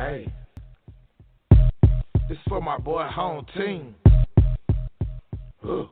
Hey, this for my boy home team. This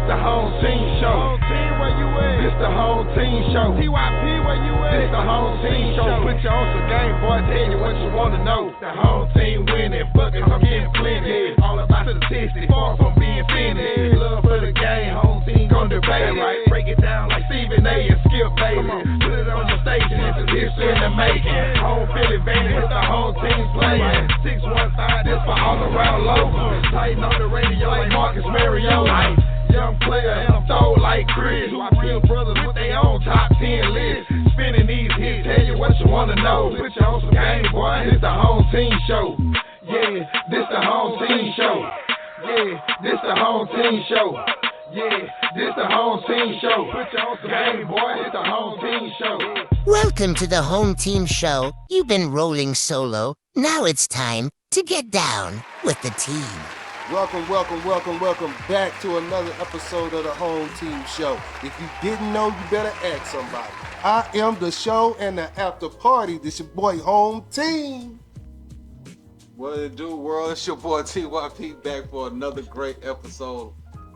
the home team show. Home team, where you at? This the home team show. TYP, where you at? This the home team show. Put you on some game, boy, tell you what you wanna know. The home team winning, fucking, I'm getting plenty. All about statistics, far from being finished. Love for the game, home team gon' debate it. Break it down like Stephen A and Skip Bayless. Put it on the stage and it's a history in the making. Home field advantage with the whole team playing. 615, this for all around local. Tighten on the radio like Marcus Mariota. Young player and I'm throw like Chris. My real brothers with their own top 10 list. Spinning these hits, tell you what you wanna know. Put you on some game, boy. This the home team show. Yeah, this the home team show. Yeah, this the home team show. Yeah, this the home team show. Put you on some game, boy. This the home team show. Welcome to the home team show. You've been rolling solo. Now it's time to get down with the team. Welcome back to another episode of the Home Team Show. If you didn't know, you better ask somebody. I am the show and the after party. This your boy Home Team. What it do, world? It's your boy TYP back for another great episode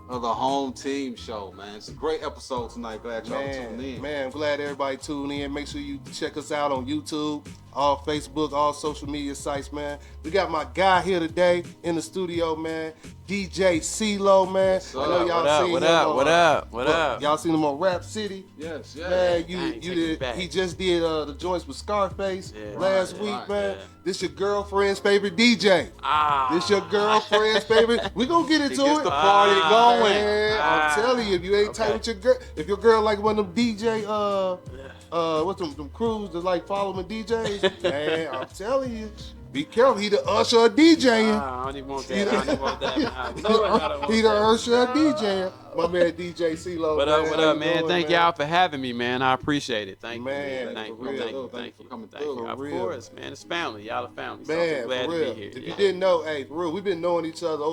of the Home Team Show, man. It's a great episode tonight. Glad y'all tuned in. Man, I'm glad everybody tuned in. Make sure you check us out on YouTube, all Facebook, all social media sites, man. We got my guy here today in the studio, man. DJ CeeLo, man. I know y'all seen him. What up? Y'all seen him on Rap City? Yes. Man, you did. He just did the joints with Scarface last week, man. Yeah. This your girlfriend's favorite DJ. This your girlfriend's favorite. We gonna get into it. The party going. Man, I'm telling you, if you ain't tight with your girl, if your girl like one of them DJ, what's them crews that like following DJs, man, I'm telling you. Be careful, he the usher of DJing. I don't even want that. He the usher of DJing. My man DJ CeeLo. What up, man? Thank y'all for having me, man. I appreciate it. Thank you, man. Thank you for coming through. Of course, man. It's family. Y'all are family. Man, so glad for to real. be here. If you didn't know, hey, for real, we've been knowing each other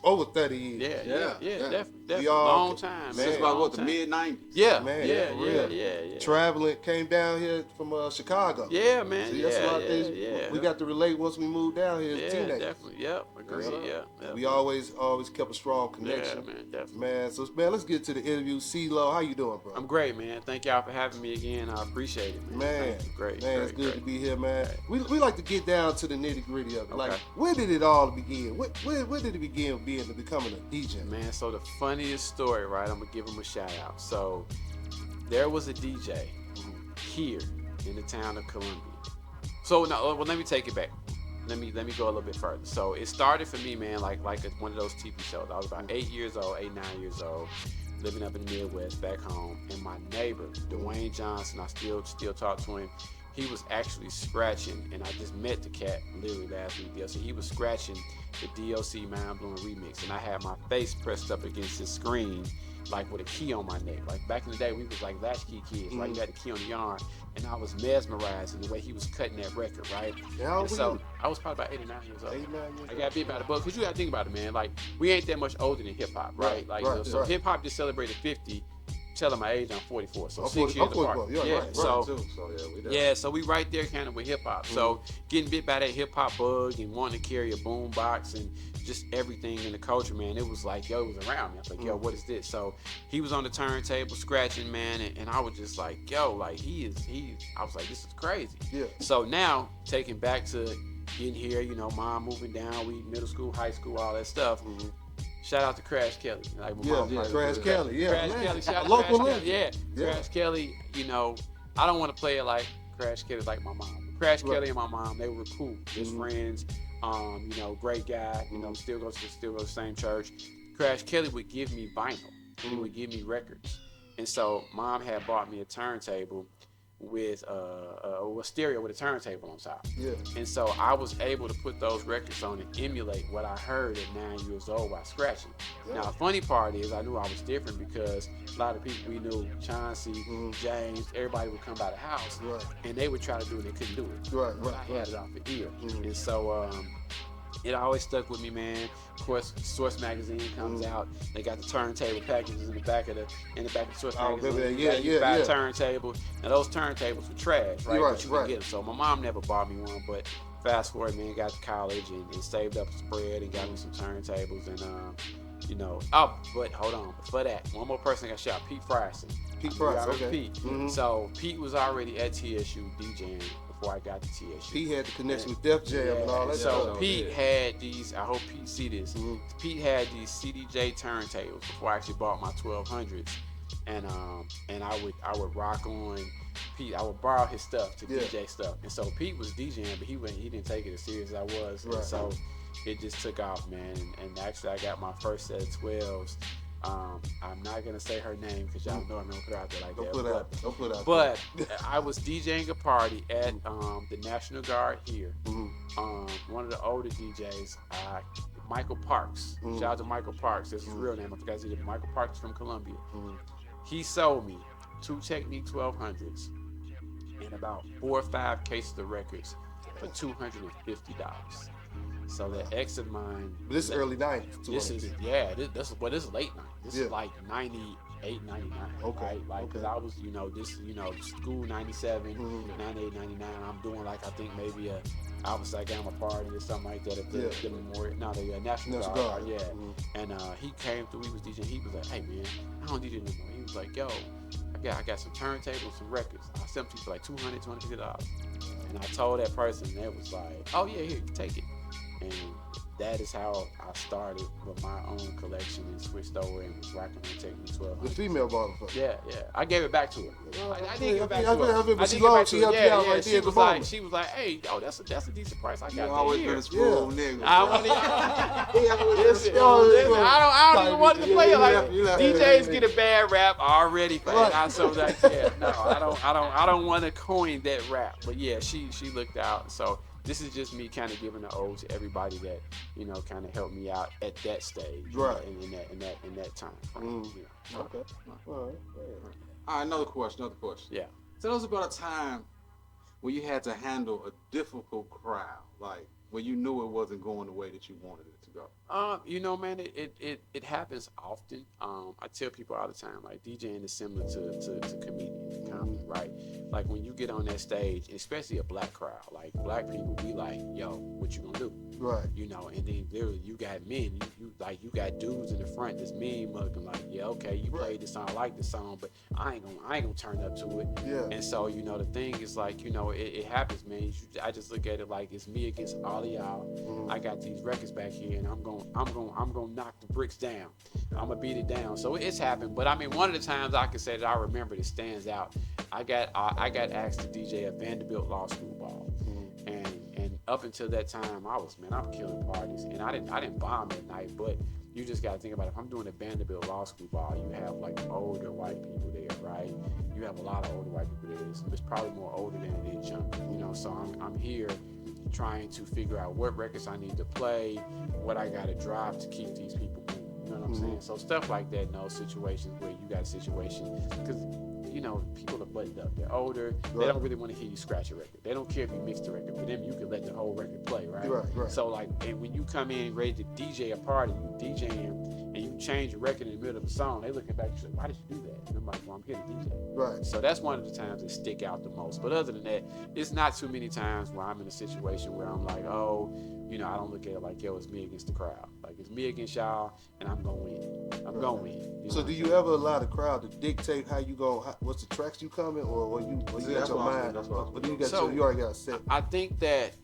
over 30 years. Yeah, definitely. All, long time, man. Since about the mid-90s. Yeah, man, yeah. Traveling, came down here from Chicago. Yeah, man. See, that's a lot of things we got to relate once we moved down here as teenagers. Definitely. Yep, agreed. Yeah. We always kept a strong connection. Yeah, man, definitely. Man, so man, let's get to the interview. CeeLo, how you doing, bro? I'm great, man. Thank y'all for having me again. I appreciate it, man. Man, great. It's good to be here, man. Right. We like to get down to the nitty gritty of it. Okay. Like, where did it all begin? Where did it begin becoming a DJ? Man, so the funniest story, right? I'm gonna give him a shout out. So there was a DJ here in the town of Columbia. So let me take it back. Let me go a little bit further. So it started for me, man, like one of those TV shows. I was about 9 years old, living up in the Midwest back home, and my neighbor, Dwayne Johnson, I still talk to him. He was actually scratching, and I just met the cat literally last week. So he was scratching the DOC Mind Blowing remix, and I had my face pressed up against his screen, like with a key on my neck. Like back in the day, we was like latchkey kids, like you had the key on the arm, and I was mesmerized in the way he was cutting that record, right? And so I was probably about 8 or 9 years old. I got bit by the bug, because you got to think about it, man. Like, we ain't that much older than hip hop, right? So hip hop just celebrated 50. Telling my age, I'm 44, so 6 years apart. So we right there kind of with hip hop. So getting bit by that hip hop bug and wanting to carry a boom box and just everything in the culture, man, it was like, it was around me. I was like, yo, what is this? So he was on the turntable scratching, man, and I was just like, yo, like I was like, this is crazy. Yeah. So now taking back to getting here, mom moving down, we middle school, high school, all that stuff. Shout out to Crash Kelly. Like Crash Kelly. Crash Kelly. Shout out to Local Crash Kelly. Yeah. Crash Kelly, I don't want to play it like Crash Kelly like my mom. Crash Kelly and my mom, they were cool. Just friends. Great guy. Still goes to the same church. Crash Kelly would give me vinyl. He would give me records. And so mom had bought me a turntable with a stereo with a turntable on top. Yeah. And so I was able to put those records on and emulate what I heard at 9 years old while scratching. Yeah. Now, the funny part is I knew I was different because a lot of people we knew, Chauncey, James, everybody would come by the house and they would try to do it and they couldn't do it. Right. I had it off the ear. And so it always stuck with me, man. Of course, Source magazine comes out. They got the turntable packages in the back of the Source magazine. You buy a turntable. Now those turntables were trash, right? But you can get them. So my mom never bought me one, but fast forward, man, got to college and saved up a spread and got me some turntables and but hold on. Before that, one more person got shot, Pete Frierson. Pete Frierson, okay. Pete. Mm-hmm. So Pete was already at TSU DJing before I got to TSU. He had the connection with Def Jam and all that. So Pete had these, I hope Pete see this, Pete had these CDJ turntables before I actually bought my 1200s. And I would rock on Pete. I would borrow his stuff to DJ stuff. And so Pete was DJing, but he didn't take it as serious as I was. Right. And so it just took off, man. And actually I got my first set of 12s. I'm not gonna say her name because y'all know I'm gonna put her out there like that. Don't put out. But I was DJing a party at the National Guard here. One of the older DJs, Michael Parks. Shout out to Michael Parks. That's his real name. I forgot his name. Michael Parks from Columbia. He sold me 2 Technique 1200s and about 4 or 5 cases of records for $250. So that ex of mine. But this is early 90s. This is this is late 90s. This is like 98, 99. Okay. Right? Like, because I was, school 97, 98, 99. I'm doing like, I think maybe a Outside Gamma party or something like that at the Memorial, the National Guard. Yeah. And he came through, he was DJing. He was like, hey man, I don't DJ anymore. He was like, yo, I got some turntables, some records. I sent them to you for like $200, $250. And I told that person, and they was like, oh yeah, here, you take it. And that is how I started with my own collection and switched over and was rocking on Technique 1200. The female bottle. Yeah. I gave it back to her. I did give it back to her. She was like, hey, yo, that's a decent price. I got that always here. Been a spoiled nigga. I don't even want to play it like DJs get a bad rap already. I don't want to coin that rap. But yeah, she looked out. So this is just me kind of giving an ode to everybody that, kind of helped me out at that stage, right? In that time frame. Okay. All right. Another question. Yeah. Tell us about a time when you had to handle a difficult crowd, like when you knew it wasn't going the way that you wanted it to go. Man, it happens often. I tell people all the time, like DJing is similar to comedian comedy, right? Like when you get on that stage, especially a black crowd, like black people be like, yo, what you gonna do? Right. And then literally you got men, you got dudes in the front that's mean mugging, like, yeah, okay, you played this song, I like this song, but I ain't gonna turn up to it. Yeah. And so, the thing is like, it happens, man. I just look at it like it's me against all of y'all. I got these records back here and I'm gonna knock the bricks down. I'm gonna beat it down. So it's happened. But I mean, one of the times I can say that I remember that stands out, I got asked to DJ a Vanderbilt Law School ball. And up until that time, I'm killing parties. And I didn't bomb that night, but you just gotta think about it. If I'm doing a Vanderbilt Law School ball, you have like older white people there, right? You have a lot of older white people there. It's probably more older than it is younger, so I'm here trying to figure out what records I need to play, what I gotta drop to keep these people moving. You know what I'm saying? So stuff like that in those situations where you got a situation, because people are buttoned up. They're older. Right. They don't really want to hear you scratch a record. They don't care if you mix the record. For them, you can let the whole record play, right? Right. So and when you come in ready to DJ a party, you DJing and you change a record in the middle of a song, they looking back and say, why did you do that? And I'm like, well, I'm here to DJ. Right. So that's one of the times that stick out the most. But other than that, it's not too many times where I'm in a situation where I'm like, oh, I don't look at it like, yo, it's me against the crowd. Like, it's me against y'all, and I'm going to win. I'm going to win. So do you ever allow the crowd to dictate how you go, what's the tracks you coming, or you got your mind? But you already got a set. I think that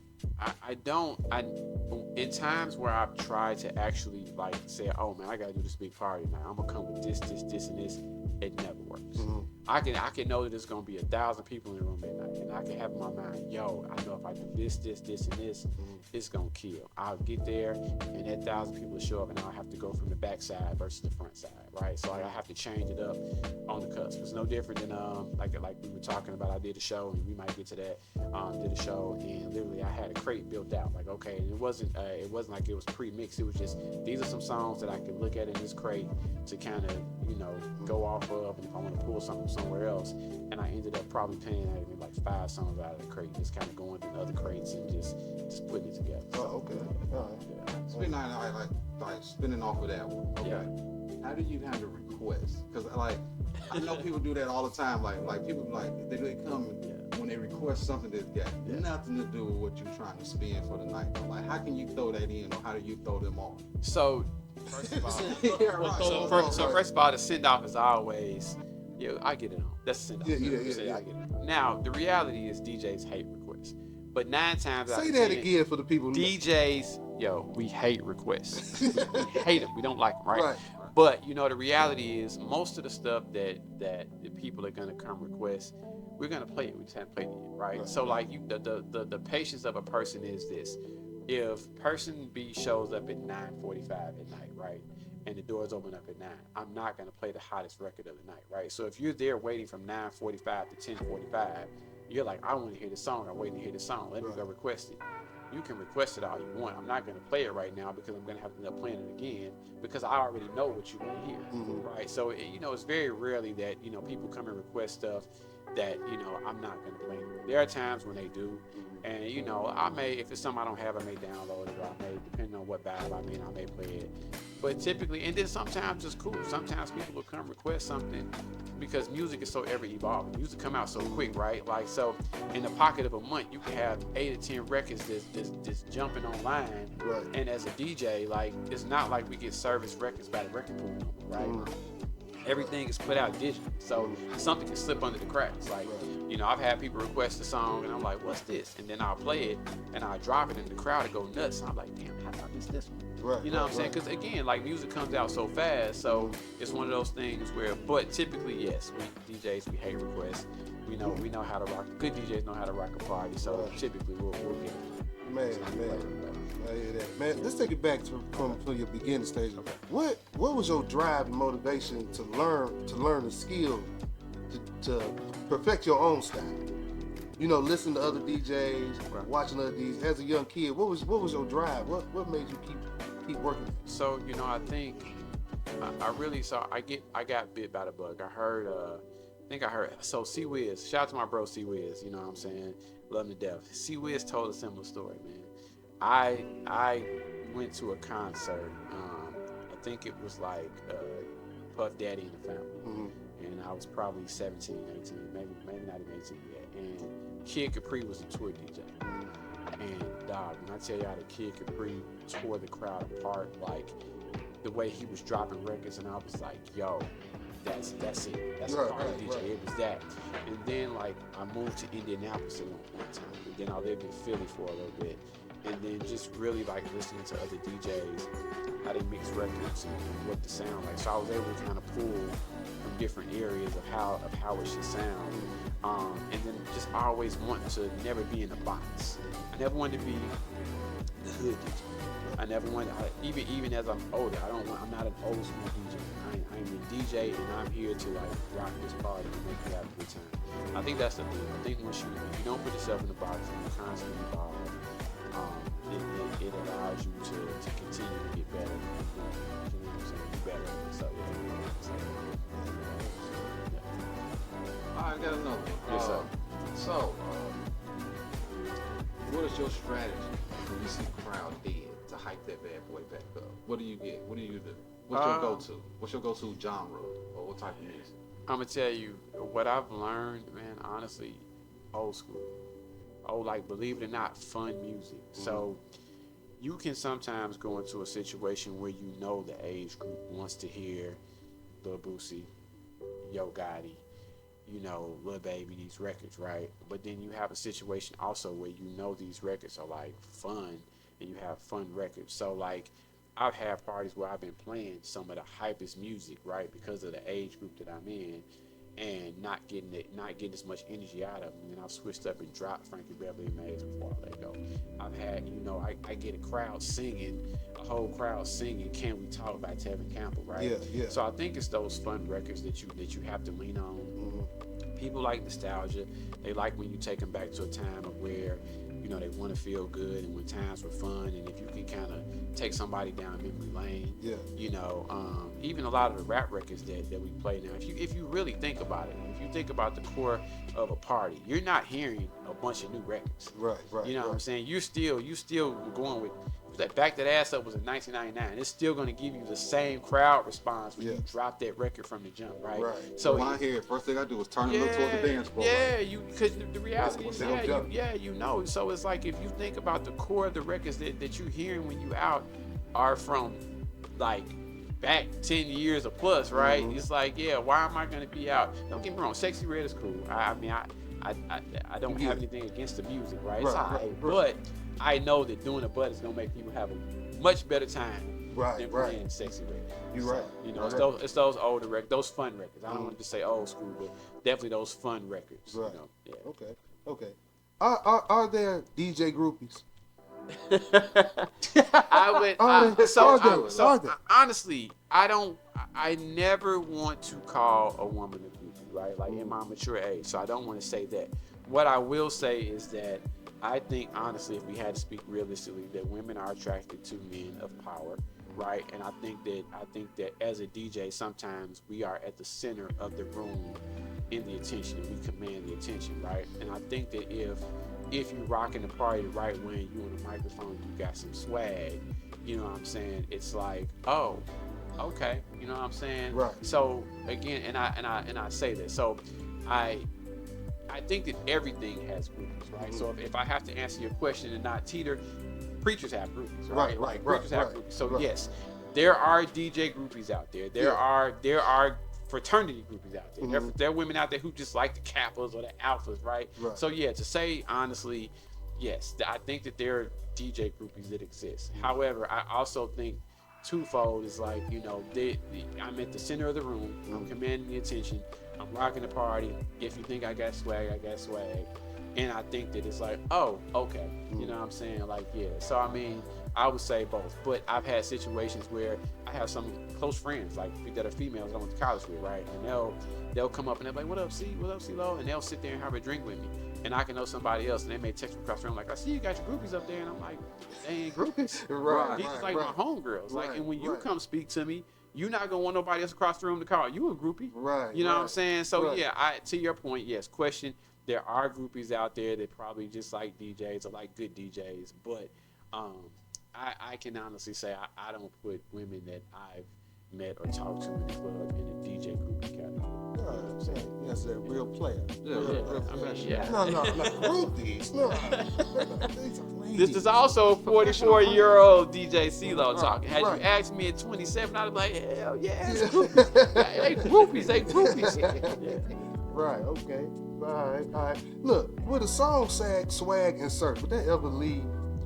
in times where I've tried to actually like say, oh man, I gotta do this big party now. I'm gonna come with this, and this. It never works. I can know that there's gonna be 1,000 people in the room at night, and I can have in my mind, yo, I know if I do this, and this, it's gonna kill. I'll get there, and that 1,000 people will show up, and I'll have to go from the back side versus the front side, right? So I have to change it up on the cusp. It's no different than like we were talking about. I did a show, and we might get to that. Did a show, and literally I had a crate built out. Like, okay, and it wasn't like it was pre-mixed. It was just, these are some songs that I could look at in this crate to kind of go off of, and if I want to pull something somewhere else. And I ended up probably paying maybe like 5 songs out of the crate, just kind of going to the other crates and just putting it together. Oh, okay. All right. Yeah. Speaking like spinning off of that one. Okay. Yeah. How do you handle requests? Because like I know people do that all the time. Like people like they come when they request something that's got nothing to do with what you're trying to spin for the night. Like how can you throw that in, or how do you throw them off? So first of all, right. first of all, the send off is always, I get it on. That's the send off. Yeah. I get it on. Now the reality is DJs hate requests, but 9 times out of 10, Say that again for the people. DJs, we hate requests. we hate them. We don't like them, right? Right. But the reality is most of the stuff that the people are gonna come request, we're gonna play it. We just haven't played it yet, right? So like the patience of a person is this: if person B shows up at 9:45 at night, right, and the doors open up at 9, I'm not gonna play the hottest record of the night, right? So if you're there waiting from 9:45 to 10:45, you're like, I want to hear the song. I'm waiting to hear the song. Let me go request it. You can request it all you want. I'm not going to play it right now because I'm going to have to end up playing it again because I already know what you want to hear, right? So, it's very rarely that, people come and request stuff that, I'm not going to play. There are times when they do. And, I may, if it's something I don't have, I may download it, or I may, depending on what vibe I'm in, I may play it. But typically, and then sometimes it's cool. Sometimes people will come request something because music is so ever evolving. Music come out so quick, right? Like, so in the pocket of a month, you can have 8 or 10 records that's jumping online. Right. And as a DJ, like, it's not like we get service records by the record pool, right? Everything is put out digitally, so something can slip under the cracks. Like, I've had people request a song, and I'm like, "What's this?" And then I'll play it, and I'll drop it, and the crowd will go nuts. And I'm like, "Damn, how did I miss this one?" Right. You know what I'm saying? Because again, like music comes out so fast, so it's one of those things where. But typically, yes, we DJs we hate requests. We know how to rock. Good DJs know how to rock a party, so typically we'll get it. Man. I hear that. Man, let's take it back from your beginning stage. Okay. What was your drive and motivation to learn the skill to perfect your own style? Listen to other DJs, watching other DJs. As a young kid, what was your drive? What made you keep working? So I think I really saw. I got bit by the bug. I heard. So C Wiz. Shout out to my bro C Wiz. You know what I'm saying? Love him to death. C Wiz told a similar story, man. I went to a concert. I think it was like Puff Daddy and the Family, and I was probably 17, 18, maybe not even 18 yet. And Kid Capri was the tour DJ. And dog, when I tell y'all that Kid Capri tore the crowd apart, like the way he was dropping records, and I was like, yo, that's it. That's a part of DJ. It was that. And then like I moved to Indianapolis at one time, and then I lived in Philly for a little bit. And then just really like listening to other DJs, how they mix records and what the sound like. So I was able to kind of pull from different areas of how it should sound. And then just always wanting to never be in a box. I never wanted to be the hood DJ. I never wanted, even as I'm older, I'm not an old school DJ. I'm a DJ, and I'm here to like rock this party and make you have a good time. I think that's the thing. I think if you don't put yourself in the box and you're constantly involved, it allows you to continue to get better. You know what I'm saying? Be better. So I got another one. Yes, sir. So, what is your strategy when you see the crowd dead to hype that bad boy back up? What do you get? What do you do? What's your go-to? What's your go-to genre, or what type of music? I'm gonna tell you what I've learned, man. Honestly, old school. Like, believe it or not, fun music. So you can sometimes go into a situation where the age group wants to hear Lil Boosie, Yo Gotti, Lil Baby, these records, right? But then you have a situation also where these records are like fun, and you have fun records. So like, I've had parties where I've been playing some of the hypest music, right, because of the age group that I'm in, and not getting as much energy out of them. And I've switched up and dropped Frankie Beverly and Maze before I let go. I've had, I get a crowd singing, a whole crowd singing "Can We Talk" by Tevin Campbell, right? Yeah. So I think it's those fun records that you have to lean on. People like nostalgia. They like when you take them back to a time of where you know, they want to feel good and when times were fun, and if you can kind of take somebody down memory lane, you know, even a lot of the rap records that we play now, if you really think about it, if you think about the core of a party, you're not hearing a bunch of new records. Right. You know what I'm saying? You still going with, like, Back That Ass Up was in 1999. It's still going to give you the same crowd response when you drop that record from the jump, right? So my head, first thing I do was turn and look toward the dance floor. Yeah, because the reality is, you know. So it's like, if you think about the core of the records that you're hearing when you out are from, like, back 10 years or plus, right? It's like, why am I going to be out? Don't get me wrong, Sexy Red is cool. I mean, I don't have anything against the music, right? It's all right. But I know that doing a butt is gonna make people have a much better time than playing Sexy Red. You're right. You know, it's those older records, those fun records. I don't want to say old school, but definitely those fun records. Right. You know? Okay. Are there DJ groupies? Honestly, I never want to call a woman a groupie, right? Like, in my mature age, so I don't want to say that. What I will say is that I think, honestly, if we had to speak realistically, that women are attracted to men of power, right? And I think that as a DJ, sometimes we are at the center of the room in the attention, and we command the attention, right? And I think that if you rocking the party the right way, you on the microphone, you got some swag, you know what I'm saying? It's like, oh, okay, you know what I'm saying? Right. So again, and I say that. So I think that everything has groupies, right? So if I have to answer your question and not teeter, preachers have groupies, right? Preachers have groupies. So yes, there are DJ groupies out there. There are fraternity groupies out there. There are women out there who just like the Kappas or the Alphas, right? So to say honestly, yes, I think that there are DJ groupies that exist. However, I also think twofold is like, you know, I'm at the center of the room. I'm commanding the attention. I'm rocking the party. If you think I got swag, I got swag. And I think that it's like, oh, okay. You know what I'm saying? Like, So, I mean, I would say both. But I've had situations where I have some close friends, like, that are females that I went to college with, right? And they'll come up and they're like, what up, C? What up, C-Lo? And they'll sit there and have a drink with me. And I can know somebody else, and they may text me across the room like, I see you got your groupies up there. And I'm like, they ain't groupies. These are like my homegirls. Like, and when you come speak to me, you're not gonna want nobody else across the room to call you a groupie, You know what I'm saying? So to your point, yes. Question: there are groupies out there that probably just like DJs or like good DJs, but I can honestly say I don't put women that I've met or talked to in the club in a DJ groupie category. You know what I'm saying? Yes, a real player. Real I mean, No, like groupies. No. This is also 44-year-old DJ C-Lo talking. Had you asked me at 27, I'd be like, hell yeah, it's groupies. They groupies. Right, okay. All right. Look, with a song swag and surf, would that ever lead?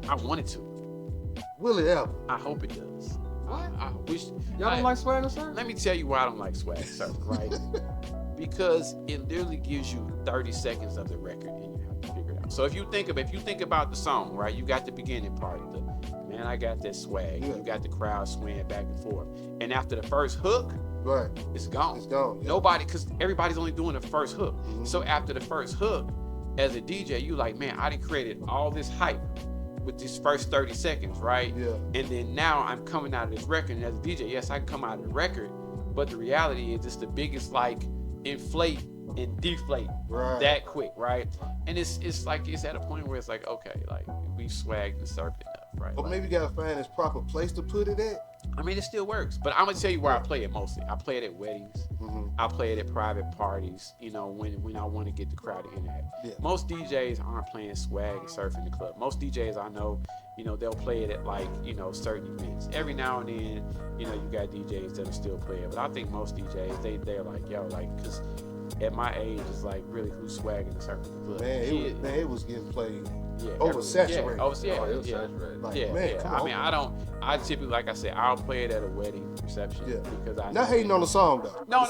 I want it to. Will it ever? I hope it does. I wish. Y'all don't like swag and surf? Let me tell you why I don't like swag and surf, right? Because it literally gives you 30 seconds of the record and you have to figure it out. So if you think about the song, right? You got the beginning part, man, I got that swag. You got the crowd swaying back and forth. And after the first hook, it's gone. Nobody, because everybody's only doing the first hook. So after the first hook, as a DJ, you like, man, I done created all this hype with these first 30 seconds, right? And then now I'm coming out of this record, and as a DJ, yes, I can come out of the record, but the reality is it's the biggest, like, inflate and deflate that quick, right? And it's like, it's at a point where it's like, okay, like, we swagged and surfed enough, right? But maybe you gotta find this proper place to put it at. I mean, it still works, but I'm gonna tell you where I play it mostly. I play it at weddings. I play it at private parties, you know, when I want to get the crowd to interact. Most DJs aren't playing swag and surf in the club. Most DJs I know, you know, they'll play it at, like, you know, certain events. Every now and then, you know, you got DJs that'll still play it, but I think most DJs, they're like, yo, like, because at my age, it's like, really, who's swagging and surfing the club? Man, it was getting played oversaturated. I typically, like I said, I'll play it at a wedding reception because I not hating on the song though. No.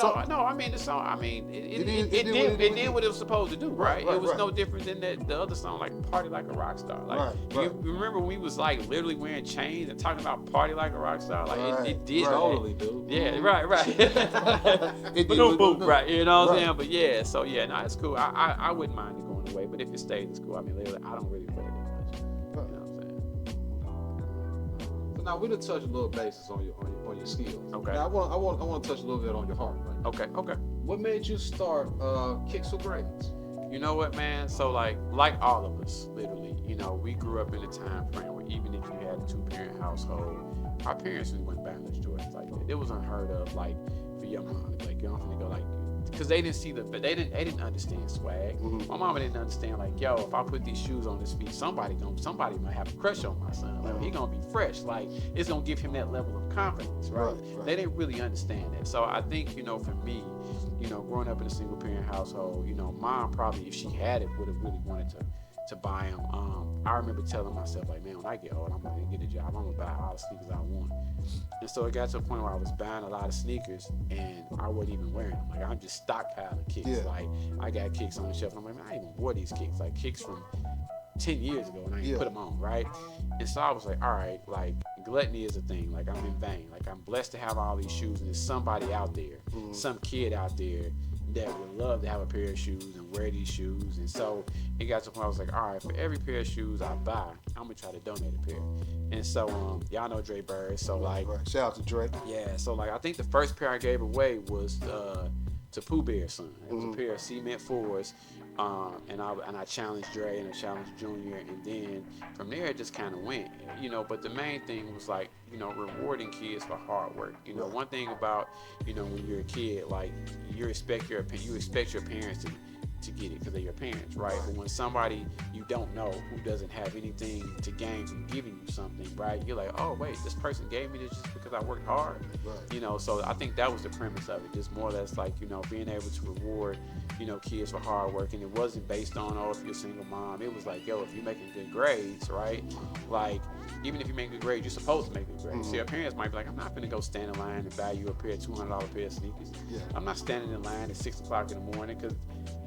I mean the song. I mean it did what it was supposed to do. Right. It was no different than the other song, like "Party Like a Rock Star." Like you remember when we was like literally wearing chains and talking about "Party Like a Rock Star." Like it did totally, dude. Yeah. Right. But no boom. Right. You know what I'm saying? But yeah. So yeah. No, it's cool. I wouldn't mind it going away. But if it stays, it's cool. I mean, literally, I don't really play it that much. now we done touch a little basis on your skills. Okay. Now I want to touch a little bit on your heart. Right? Okay. What made you start Kicks for Grades? You know what, man? So like all of us, literally, you know, we grew up in a time frame where even if you had a 2-parent household, our parents really wouldn't buy us Jordans like that. It was unheard of, like for your mom, like you're not gonna go like, because they didn't see they didn't understand swag. Mhm. My mama didn't understand, like, yo, if I put these shoes on his feet, somebody might have a crush on my son. Like, he gonna be fresh. Like, it's gonna give him that level of confidence, right? Right. They didn't really understand that. So I think, you know, for me, you know, growing up in a single parent household, you know, mom probably, if she had it, would have really wanted to buy him. I remember telling myself, like, man, when I get old, I'm gonna get a job. I'm gonna buy all the sneakers I want. And so it got to a point where I was buying a lot of sneakers and I wasn't even wearing them. Like, I'm just stockpiling kicks. Yeah. Like, I got kicks on the shelf and I'm like, man, I ain't even wore these kicks. Like, kicks from 10 years ago and I ain't put them on, right? And so I was like, all right, like, gluttony is a thing. Like, I'm in vain. Like, I'm blessed to have all these shoes and there's somebody out there, some kid out there that would love to have a pair of shoes and wear these shoes. And so it got to the point I was like, all right, for every pair of shoes I buy, I'm gonna try to donate a pair. And so y'all know Dre Bird, so like, Right. Shout out to Dre. yeah, so like I think the first pair I gave away was to Pooh Bear's son. It was a pair of Cement 4s. And I challenged Dre and I challenged Junior, and then from there it just kind of went, you know. But the main thing was like, you know, rewarding kids for hard work. You know, one thing about, you know, when you're a kid, like you expect your parents to get it because they're your parents, right? But when somebody you don't know who doesn't have anything to gain from giving you something, right? You're like, oh wait, this person gave me this just because I worked hard, Right. you know. So I think that was the premise of it, just more or less like, you know, being able to reward, you know, kids for hard work. And it wasn't based on, oh, if you're a single mom. It was like, yo, if you're making good grades, right? Like, even if you make good grades, you're supposed to make good grades. See, your parents might be like, I'm not gonna go stand in line and buy you a pair of $200 pair of sneakers. Yeah. I'm not standing in line at 6 o'clock in the morning, because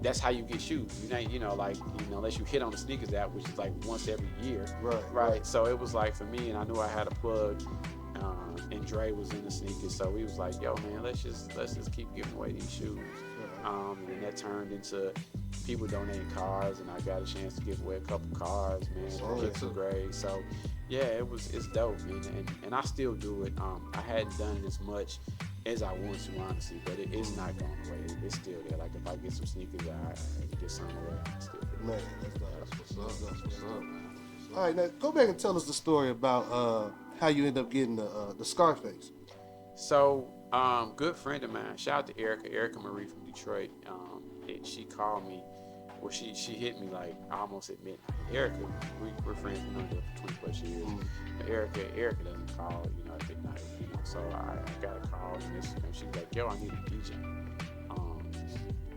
that's how you get shoes. You ain't, you know, like, you know, unless you hit on the sneakers app, which is like once every year. Right. So it was like, for me, and I knew I had a plug, and Dre was in the sneakers, so we was like, yo, man, let's just keep giving away these shoes. And then that turned into people donating cars, and I got a chance to give away a couple cars, man, for Kicks for Grades. So yeah, it's dope, man, and I still do it. I hadn't done it as much as I want to, honestly, but it's not going away. It's still there. Like, if I get some sneakers, I get some away. It's still there. Man, that's what's up. That's what's up, man. All right, now go back and tell us the story about how you end up getting the Scarface. So, good friend of mine, shout out to Erica Marie from Detroit. She called me, well, she hit me like almost at midnight. Erica, we're friends, we've known each other for 20 plus years. But Erica doesn't call, you know, at midnight, you know. So I got a call, and she's like, yo, I need a DJ.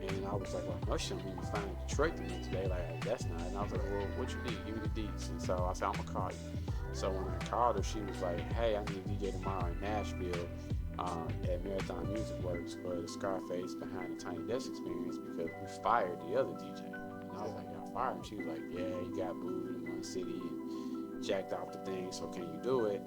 And I was like, well, no, she don't even find Detroit the next day. Like, that's not. And I was like, well, what you need? Give me the deets. And so I said, I'm gonna call you. So when I called her, she was like, hey, I need a DJ tomorrow in Nashville at Marathon Music Works for the Scarface Behind the Tiny Desk Experience, because we fired the other DJ. And I was like, y'all fired him? She was like, yeah, he got booed in one city and jacked off the thing, so can you do it?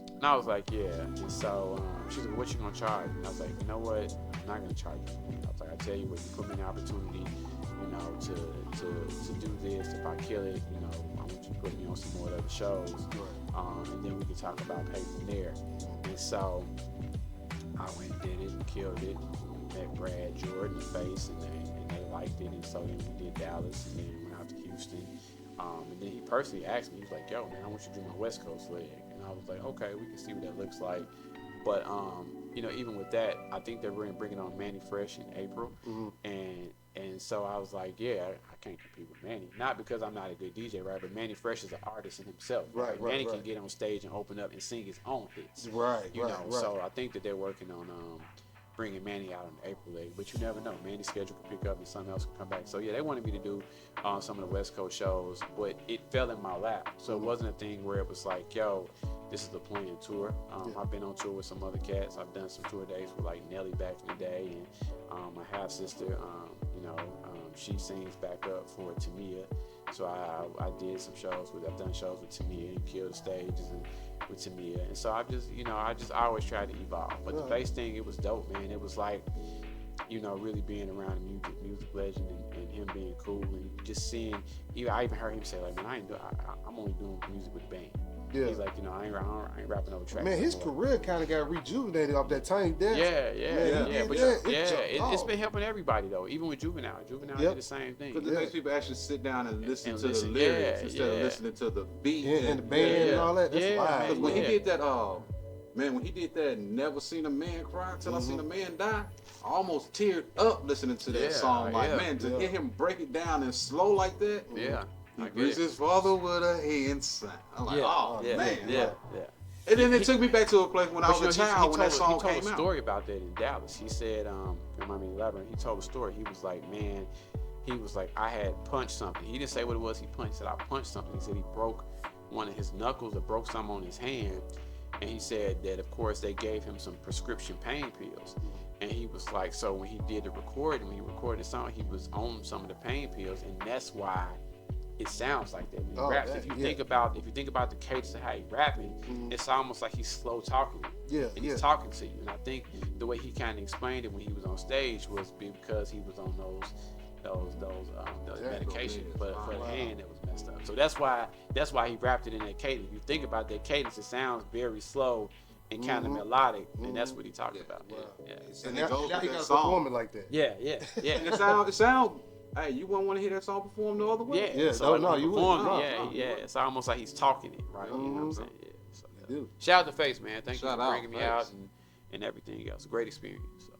And I was like, yeah. And so she was like, what you gonna charge? And I was like, you know what? I'm not gonna charge you. I was like, I tell you what, you put me an opportunity, you know, to do this. If I kill it, you know, I want you to put me on some more other shows. And then we could talk about pay from there. And so I went and did it and killed it. Met Brad Jordan, Face, and they liked it. And so then we did Dallas, and then went out to Houston. And then he personally asked me, he was like, yo, man, I want you to do my West Coast leg. And I was like, okay, we can see what that looks like. But, you know, even with that, I think they're going to bring it on Manny Fresh in April. And so I was like, yeah, I can't compete with Manny. Not because I'm not a good DJ, right? But Manny Fresh is an artist in himself. Right. Manny can get on stage and open up and sing his own hits. You know, so I think that they're working on bringing Manny out in April leg. But you never know. Manny's schedule can pick up and something else can come back. So yeah, they wanted me to do some of the West Coast shows, but it fell in my lap. So it wasn't a thing where it was like, yo, this is a planned tour. I've been on tour with some other cats. I've done some tour days with like Nelly back in the day, and my half sister, you know, she sings back up for Tamia. So I did some shows I've done shows with Tamia and killed the stages and with Tamia. And so I just, you know, I always try to evolve. But the bass thing, it was dope, man. It was like, you know, really being around a music legend and him being cool and just seeing. I even heard him say like, man, I'm only doing music with the band. Yeah. He's like, you know, I ain't rapping over tracks. Man, his career kind of got rejuvenated off that Tiny Desk. It's been helping everybody though. Even with Juvenile did the same thing. Because it makes people actually sit down and listen to the lyrics instead of listening to the beat and the band and all that. That's wild. Because when he did that, when he did that, Never Seen a Man Cry Till I Seen a Man Die, I almost teared up listening to that song. Man, to get him break it down and slow like that. Yeah. He greets his father with a hand sign. I'm like, man. Yeah. And then it took me back to a place when I was a child when that song came out. He told a story about that in Dallas. He said, remind me elaborate. He told a story. He was like, I had punched something. He didn't say what it was he punched. He said, I punched something. He said he broke one of his knuckles or broke something on his hand. And he said that, of course, they gave him some prescription pain pills. And he was like, so when he did the recording, when he recorded the song, he was on some of the pain pills. And that's why it sounds like that when he raps. If you think about the cadence of how he rapping, it's almost like he's slow talking. And he's talking to you. And I think the way he kind of explained it when he was on stage was because he was on those medication for the hand that was messed up. So that's why he rapped it in that cadence. If you think about that cadence, it sounds very slow and kind of melodic, and that's what he talked about. And now he got to perform it like that. Yeah. And it sound. Hey, you wouldn't want to hear that song performed no other way? Yeah. So you wouldn't. Yeah. It's almost like he's talking it, right? You know what I'm saying? Yeah. So, shout out to Face, man. Thank you for bringing me out and everything else. Great experience. So.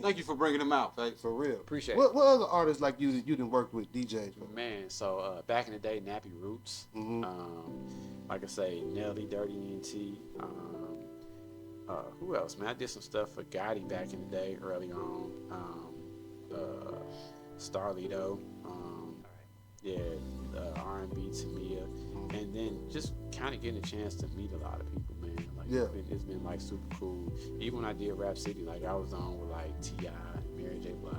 Thank you for bringing him out, Face. For real. Appreciate it. What other artists like you didn't work with, DJs? Man, so back in the day, Nappy Roots. Like I say, Nelly, Dirty E&T. Who else, man? I did some stuff for Gotti back in the day, early on. Starlito, R&B, Tamia, and then just kind of getting a chance to meet a lot of people, man. Like it's been like super cool. Even when I did Rap City, like I was on with like T.I., Mary J. Blige,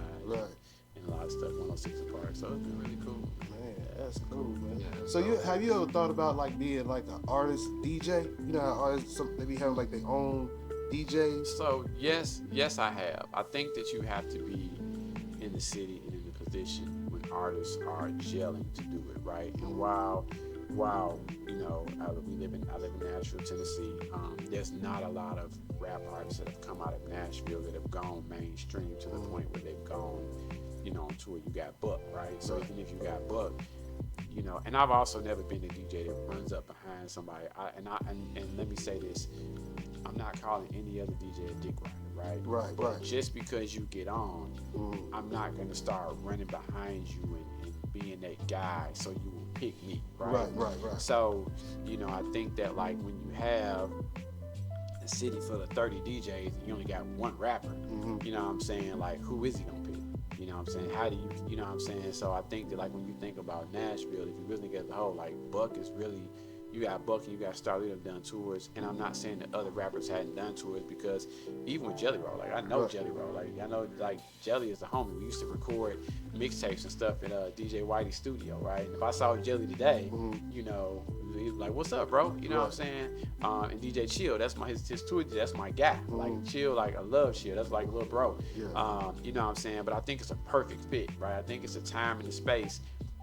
and a lot of stuff, 106 & Park. So it's been really cool. Man, that's cool, man. So have you ever thought about like being like an artist DJ? You know how artists they be having like their own DJs. So yes, I have. I think that you have to be in the city and in the position when artists are gelling to do it, right? And while you know, I live in Nashville, Tennessee. There's not a lot of rap artists that have come out of Nashville that have gone mainstream to the point where they've gone, you know, to where you got Buck, right? So even if you got Buck, you know, and I've also never been a DJ that runs up behind somebody. And let me say this, I'm not calling any other DJ a dick rider, right? But just because you get on, I'm not gonna start running behind you and being that guy so you will pick me, right? So, you know, I think that like when you have a city full of 30 DJs and you only got one rapper, you know what I'm saying? Like, who is he gonna pick? You know what I'm saying? How do you know what I'm saying? So I think that like when you think about Nashville, if you really get the whole, like Buck is really, you got Buck and you got Starlito have done tours, and I'm not saying that other rappers hadn't done tours, because even with Jelly Roll, like I know Jelly Roll, like I know like Jelly is the homie. We used to record mixtapes and stuff at DJ Whitey's studio, right? And if I saw Jelly today, you know, he was like, "What's up, bro?" You know what I'm saying? And DJ Chill, that's his tour. That's my guy. Like Chill, like I love Chill. That's like a little bro. You know what I'm saying? But I think it's a perfect fit, right? I think it's a time and a space,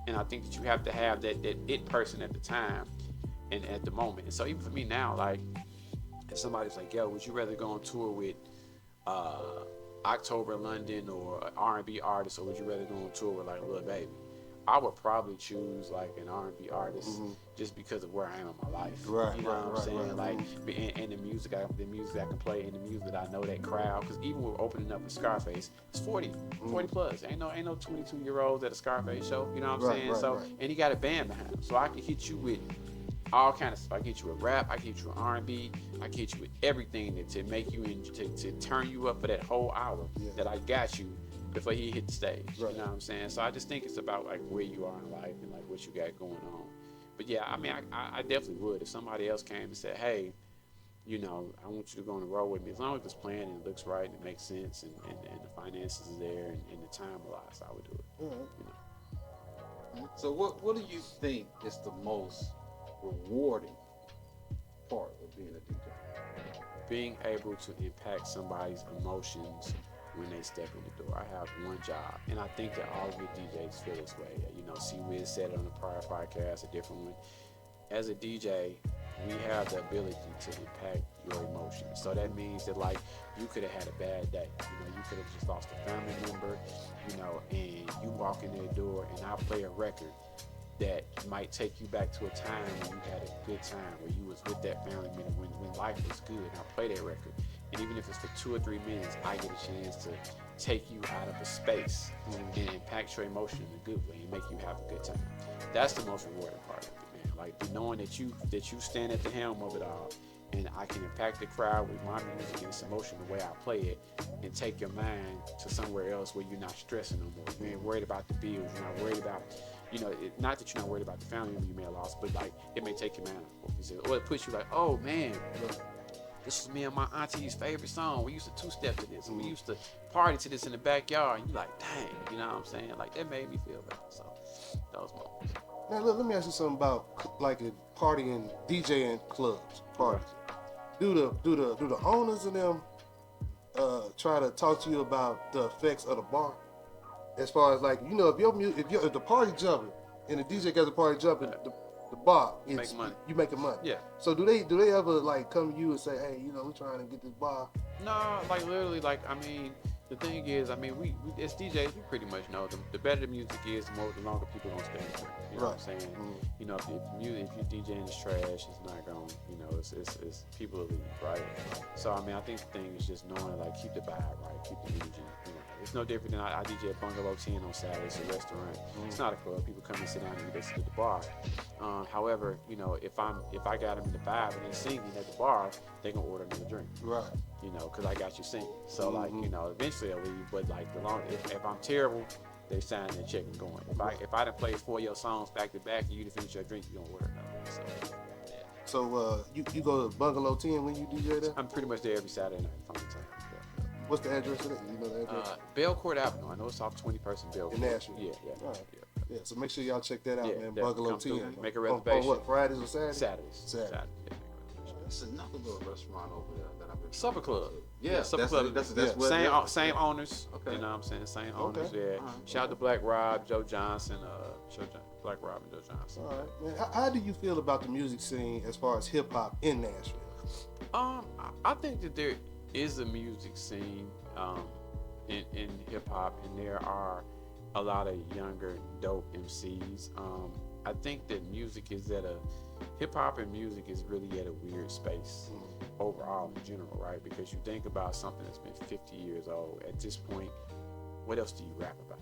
and I think that you have to have that it person at the time and at the moment. And so even for me now, like if somebody's like, yo, would you rather go on tour with October London or an R&B artist, or would you rather go on tour with like Lil Baby? I would probably choose like an R&B artist just because of where I am in my life. You know what I'm saying? Like, and the music I can play, and the music that I know that crowd. Because even with opening up with Scarface, it's 40 plus. Ain't no 22-year-olds at a Scarface show. You know what I'm saying? And he got a band behind him, so I can hit you with all kind of stuff. I can hit you with rap, I can hit you with R&B, I can hit you with everything to make you to turn you up for that whole hour that I got you before he hit the stage. You know what I'm saying? So I just think it's about like where you are in life and like what you got going on. But yeah, I mean, I definitely would if somebody else came and said, hey, you know, I want you to go on the road with me, as long as it's planned and it looks right and it makes sense and the finances is there and the time allows, I would do it. You know? So what do you think is the most rewarding part of being a DJ? Being able to impact somebody's emotions when they step in the door. I have one job, and I think that all good DJs feel this way. You know, C-Wiz said it on the prior podcast, a different one. As a DJ, we have the ability to impact your emotions. So that means that, like, you could have had a bad day. You know, you could have just lost a family member, you know, and you walk in their door and I play a record that might take you back to a time when you had a good time, where you was with that family member when life was good, and I play that record. And even if it's for 2 or 3 minutes, I get a chance to take you out of a space and impact your emotion in a good way and make you have a good time. That's the most rewarding part of it, man. Like, knowing that you stand at the helm of it all, and I can impact the crowd with my music and its emotion, the way I play it, and take your mind to somewhere else where you're not stressing no more. You ain't worried about the bills. You're not worried about, you know, not that you're not worried about the family member you may have lost, but like, it may take your mind off. Or it puts you like, oh man, look, this was me and my auntie's favorite song. We used to two-step to this, and we used to party to this in the backyard. And you're like, dang, you know what I'm saying? Like, that made me feel better. So, those moments. Now, let me ask you something about like a partying, DJing clubs, parties. Do the owners of them try to talk to you about the effects of the bar? As far as, like, you know, if the party jumping and the DJ got the party jumping, the bar is Make money. You making money. Yeah. So do they ever like come to you and say, hey, you know, we're trying to get this bar? No, like, literally, like, I mean, the thing is, I mean, we as DJs, we pretty much know the better the music is, the longer people gonna stay there. You know what I'm saying? Mm-hmm. You know, if your DJing is trash, it's not gonna, you know, it's people will leave, right? So I mean, I think the thing is just knowing, like, keep the vibe right, keep the energy. You know, it's no different than I DJ at Bungalow 10 on Saturday. It's a restaurant. Mm-hmm. It's not a club. People come and sit down and listen to the bar. However, you know, if I got them in the vibe and they're singing at the bar, they gonna order another drink. Right. You know, because I got you singing. So, like, you know, eventually I'll leave. But, like, if I'm terrible, they sign their check and going. If I done played 4 of your songs back to back and you didn't finish your drink, you don't order another. So, yeah. So you go to Bungalow 10 when you DJ there? I'm pretty much there every Saturday night if I'm in town. Yeah. What's the address of it? You know the address? Belcourt Avenue. I know it's off 20-person Belcourt. In Nashville? Yeah. All right. Yeah, so make sure y'all check that out, Yeah, man. definitely. Bungalow Come 10. through. Make a reservation. On what, Fridays or Saturdays? Saturdays. Saturday. Yeah. That's another little restaurant over there that I've been. Supper Club. Yeah, Supper Club. That's Same owners. Okay. You know what I'm saying? Same owners. Okay. Yeah. All right. Shout out to Black Rob, Joe Johnson, Black Rob and Joe Johnson. All right, man. How do you feel about the music scene as far as hip hop in Nashville? I think that there is a music scene in hip hop, and there are a lot of younger, dope MCs. I think that hip hop and music is really at a weird space overall in general, right? Because you think about something that's been 50 years old. At this point, what else do you rap about?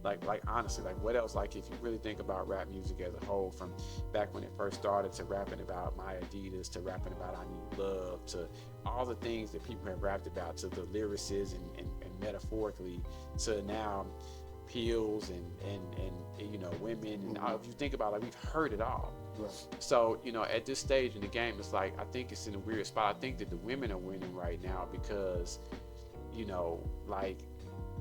Like honestly, like, what else? Like, if you really think about rap music as a whole, from back when it first started, to rapping about my Adidas, to rapping about I Need Love, to all the things that people have rapped about, to the lyrics and metaphorically, to now pills and you know, women, and if you think about it, like, we've heard it all. Right. So, you know, at this stage in the game, it's like, I think it's in a weird spot. I think that the women are winning right now because, you know, like,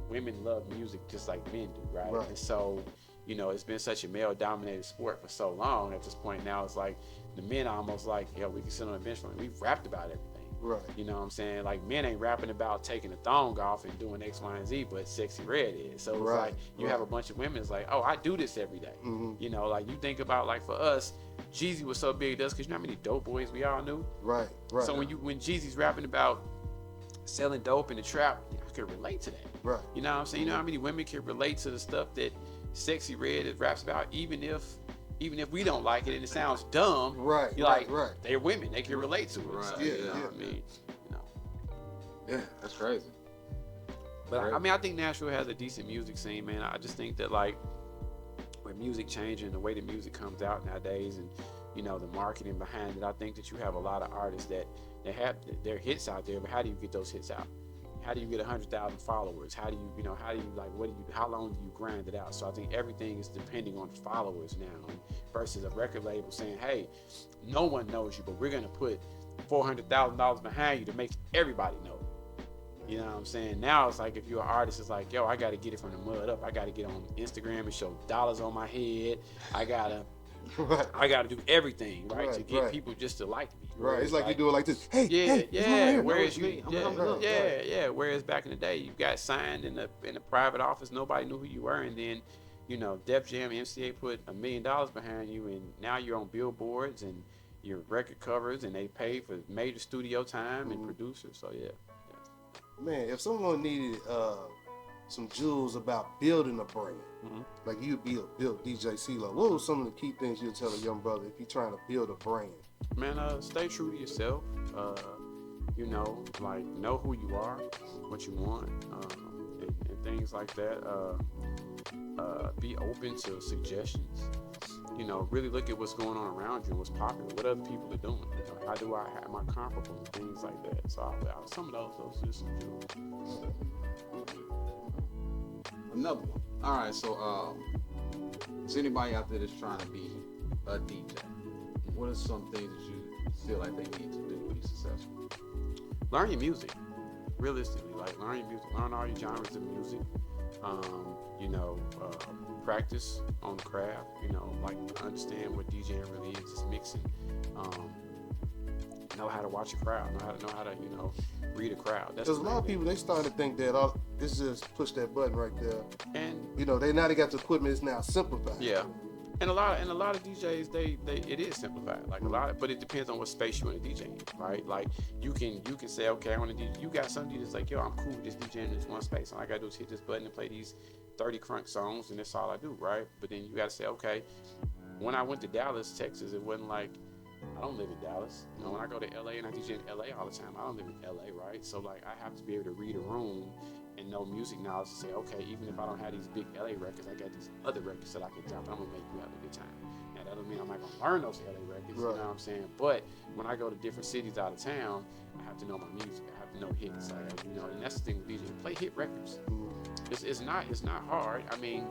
women love music just like men do, right? And so, you know, it's been such a male-dominated sport for so long. At this point now, it's like the men are almost like, we can sit on the bench for it. We've rapped about everything. Right. You know what I'm saying? Like, men ain't rapping about taking the thong off and doing X, Y, and Z, but Sexy Red is. So it's like you have a bunch of women. It's like, oh, I do this every day. You know, like, you think about, like, for us, Jeezy was so big to us because you know how many dope boys we all knew. Right. So when Jeezy's rapping about selling dope in the trap, I could relate to that. Right. You know what I'm saying? You know how many women can relate to the stuff that Sexy Red raps about, even if we don't like it and it sounds dumb. Right. You're like, they're women, they can relate to it. Right. So, Yeah. you know what I mean? You know. Yeah, that's crazy. But I mean, I think Nashville has a decent music scene, man. I just think that, like, with music changing, the way the music comes out nowadays, and, you know, the marketing behind it, I think that you have a lot of artists that they have their hits out there, but how do you get those hits out? How do you get 100,000 followers? How do you how long do you grind it out? So I think everything is depending on followers now, versus a record label saying, hey, no one knows you, but we're going to put $400,000 behind you to make everybody know. You know what I'm saying? Now it's like, if you're an artist, it's like, yo, I got to get it from the mud up. I got to get on Instagram and show dollars on my head. I got to Right. I got to do everything, right, to get right. people just to like me. Right. It's like you do it like this. Hey, Yeah, hey, yeah. Whereas That was me. yeah, I'm coming up. yeah. Whereas back in the day, you got signed in a private office, nobody knew who you were, and then, Def Jam, MCA put $1 million behind you, and now you're on billboards and your record covers, and they pay for major studio time and producers. So yeah. Man, if someone needed some jewels about building a brand, like you built DJ CeeLo, what were some of the key things you'd tell a young brother if you're trying to build a brand? Man, stay true to yourself. Like know who you are, what you want, and things like that. Be open to suggestions. Really look at what's going on around you and what's popular, what other people are doing. How do I am I comparable and things like that. So some of those just some jewels. Another one. All right, so is anybody out there that's trying to be a DJ? What are some things that you feel like they need to do to be successful? Learn your music. Realistically, like learn your music, learn all your genres of music. Practice on the craft. Like understand what DJing really is. It's mixing. Know how to watch a crowd. Know how to read a crowd. That's Because a lot of people, they starting to think that it's just push that button right there. And they got the equipment. It's now simplified. yeah. And a lot of DJs, it is simplified. Like a lot, but it depends on what space you want to DJ in, right? Like you can say, okay, I want to DJ. You got some DJs like, yo, I'm cool with this DJ in this one space. All I gotta do is hit this button and play these 30 crunk songs, and that's all I do, right? But then you gotta say, okay, when I went to Dallas, Texas, it wasn't like I don't live in Dallas. When I go to LA and I DJ in LA all the time, I don't live in LA, right? So like I have to be able to read a room and know music knowledge to say, okay, even if I don't have these big LA records, I got these other records that I can drop and I'm gonna make you have a good time. Now that doesn't mean I'm not gonna learn those LA records, you know what I'm saying? But when I go to different cities out of town, I have to know my music. I have to know hits. And that's the thing with DJing. Play hit records. It's not hard. I mean,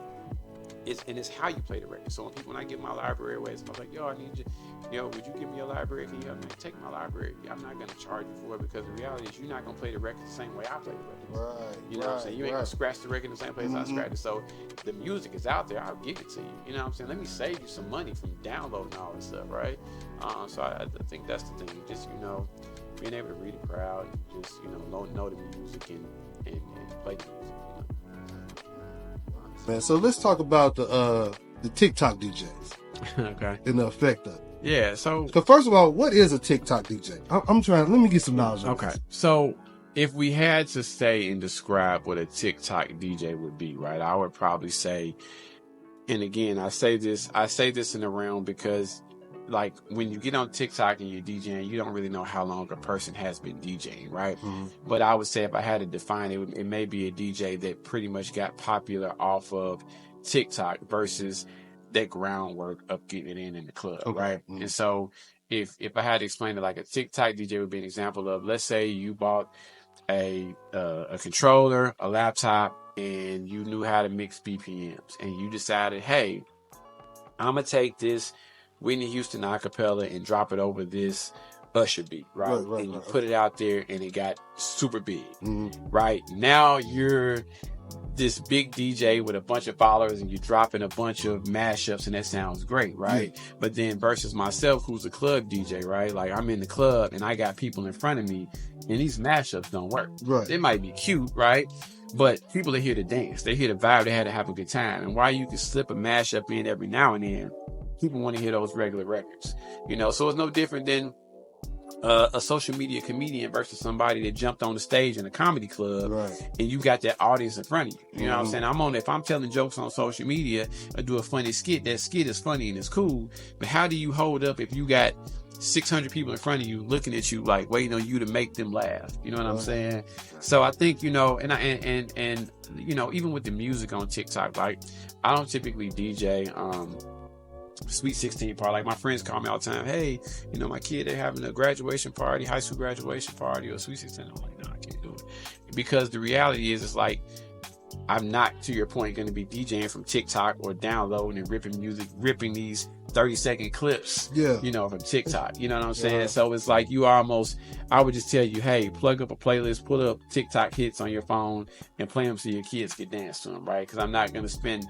it's how you play the record. So when I give my library away, somebody's like, yo, I need you, would you give me your library? Can you help me take my library? I'm not gonna charge you for it because the reality is you're not gonna play the record the same way I play the record. Right. You know what I'm saying? You ain't gonna scratch the record in the same place I scratch it. So the music is out there. I'll give it to you. You know what I'm saying? Let me save you some money from downloading all this stuff, right? So I think that's the thing. Just being able to read a crowd, just know the music and play the music. Man, so let's talk about the TikTok DJs. Okay. And the effect of it. Yeah. So first of all, what is a TikTok DJ? I'm trying. Let me get some knowledge. Okay. So if we had to say and describe what a TikTok DJ would be, right? I would probably say, and again, I say this in the realm because, like, when you get on TikTok and you're DJing, you don't really know how long a person has been DJing, right? But I would say if I had to define it, it may be a DJ that pretty much got popular off of TikTok versus that groundwork of getting it in the club, right? And so if I had to explain it, like a TikTok DJ would be an example of, let's say you bought a controller, a laptop, and you knew how to mix BPMs, and you decided, hey, I'm gonna take this Whitney Houston acapella and drop it over this Usher beat, right? And you put it out there and it got super big, right? Now you're this big DJ with a bunch of followers and you're dropping a bunch of mashups and that sounds great, right? But then versus myself, who's a club DJ, right? Like I'm in the club and I got people in front of me and these mashups don't work. Right. They might be cute, right? But people are here to dance. They're here to vibe. They had to have a good time. And while you can slip a mashup in every now and then, people want to hear those regular records, so it's no different than a social media comedian versus somebody that jumped on the stage in a comedy club, and you got that audience in front of you. You know what I'm saying? If I'm telling jokes on social media, I do a funny skit, that skit is funny and it's cool, but how do you hold up if you got 600 people in front of you looking at you like waiting on you to make them laugh? You know what I'm saying? So I think, and even with the music on TikTok, like I don't typically DJ Sweet 16 party. Like my friends call me all the time, hey, my kid, they're having a graduation party, high school graduation party, or Sweet 16. I'm like, no, I can't do it. Because the reality is, it's like, I'm not, to your point, going to be DJing from TikTok or downloading and ripping these 30-second clips, from TikTok. You know what I'm saying? So it's like I would just tell you, hey, plug up a playlist, put up TikTok hits on your phone and play them so your kids can dance to them, right? Because I'm not going to spend,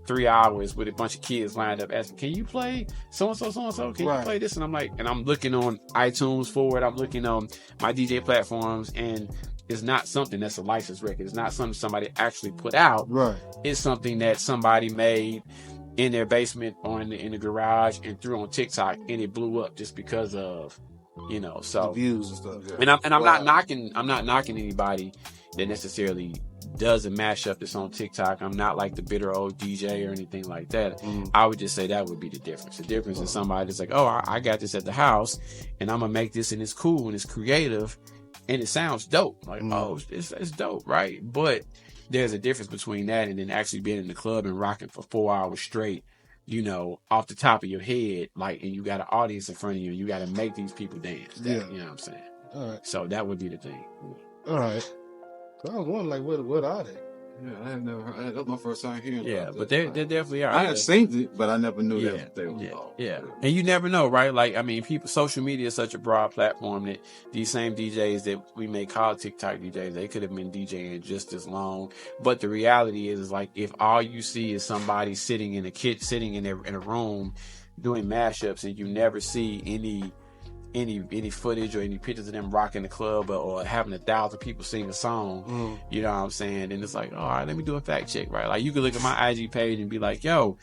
3 hours with a bunch of kids lined up asking, can you play so-and-so, so-and-so? Can you play this? And I'm like, and I'm looking on iTunes for it. I'm looking on my DJ platforms, and it's not something that's a licensed record. It's not something somebody actually put out. Right. It's something that somebody made in their basement or in the garage and threw on TikTok, and it blew up just because of, you know, so the views and stuff. Yeah. And I'm not knocking anybody that necessarily does a mashup that's on TikTok. I'm not like the bitter old DJ or anything like that. I would just say that would be the difference. The difference is somebody that's like, oh, I got this at the house, and I'm gonna make this, and it's cool and it's creative, and it sounds dope. Like, oh, it's dope, right? But there's a difference between that and then actually being in the club and rocking for 4 hours straight, you know, off the top of your head, like, and you got an audience in front of you, and you got to make these people dance. You know what I'm saying? All right. So that would be the thing. All right. So I was wondering, like, what are they? Yeah, I have never heard. That's my first time hearing. Yeah, about but that. they definitely are. I had seen it, but I never knew Yeah, that they were. yeah. And you never know, right? Like, I mean, social media is such a broad platform that these same DJs that we may call TikTok DJs, they could have been DJing just as long. But the reality is like, if all you see is somebody sitting in a room doing mashups, and you never see any footage or any pictures of them rocking the club or having 1,000 people sing a song, you know what I'm saying? And it's like, all right, let me do a fact check, right? Like, you could look at my IG page and be like, yo,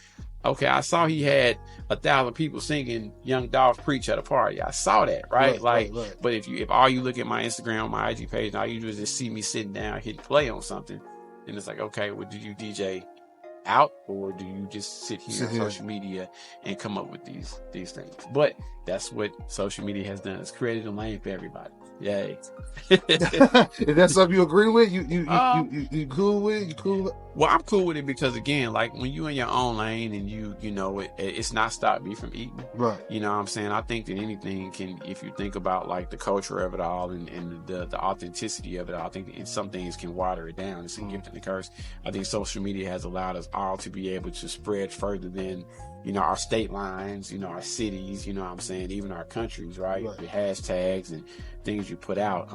okay, I saw he had 1,000 people singing Young Dolph Preach at a party. I saw that, right? Right. But if all you look at my Instagram, my IG page, and all you do is just see me sitting down, hitting play on something, and it's like, okay, well, do you DJ out, or do you just sit here on social media and come up with these things? But that's what social media has done. It's created a lane for everybody. Yay. Is that something you agree with? You cool with it? You cool with it? Well, I'm cool with it because, again, like, when you in your own lane and you know, it's not stopped me from eating. Right. You know what I'm saying? I think that anything can, if you think about like the culture of it all and the authenticity of it all, I think that some things can water it down. It's a gift and a curse. I think social media has allowed us all to be able to spread further than, you know, our state lines, you know, our cities, you know what I'm saying, even our countries, right? The hashtags and things you put out.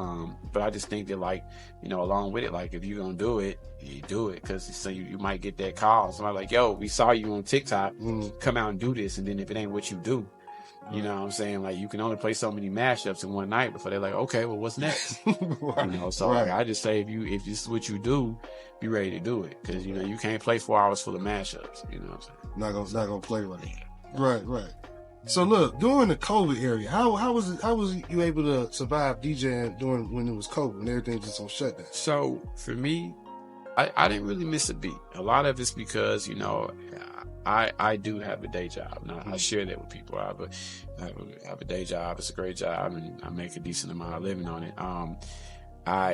But I just think that, like, you know, along with it, like, if you're gonna do it, you do it, because so you might get that call. Somebody like, yo, we saw you on TikTok, come out and do this. And then if it ain't what you do, you know what I'm saying, like, you can only play so many mashups in one night before they're like, okay, well, what's next? You know, so like, I just say, if this is what you do, be ready to do it, because, you know, you can't play 4 hours full of mashups. You know what I'm saying? Not gonna play with it. Right. So look, during the COVID era, how was you able to survive DJing during when it was COVID, when everything was just on shutdown? So for me, I didn't really miss a beat. A lot of it's because, you know, I do have a day job. Now, I share that with people. I have a day job. It's a great job, and I make a decent amount of living on it.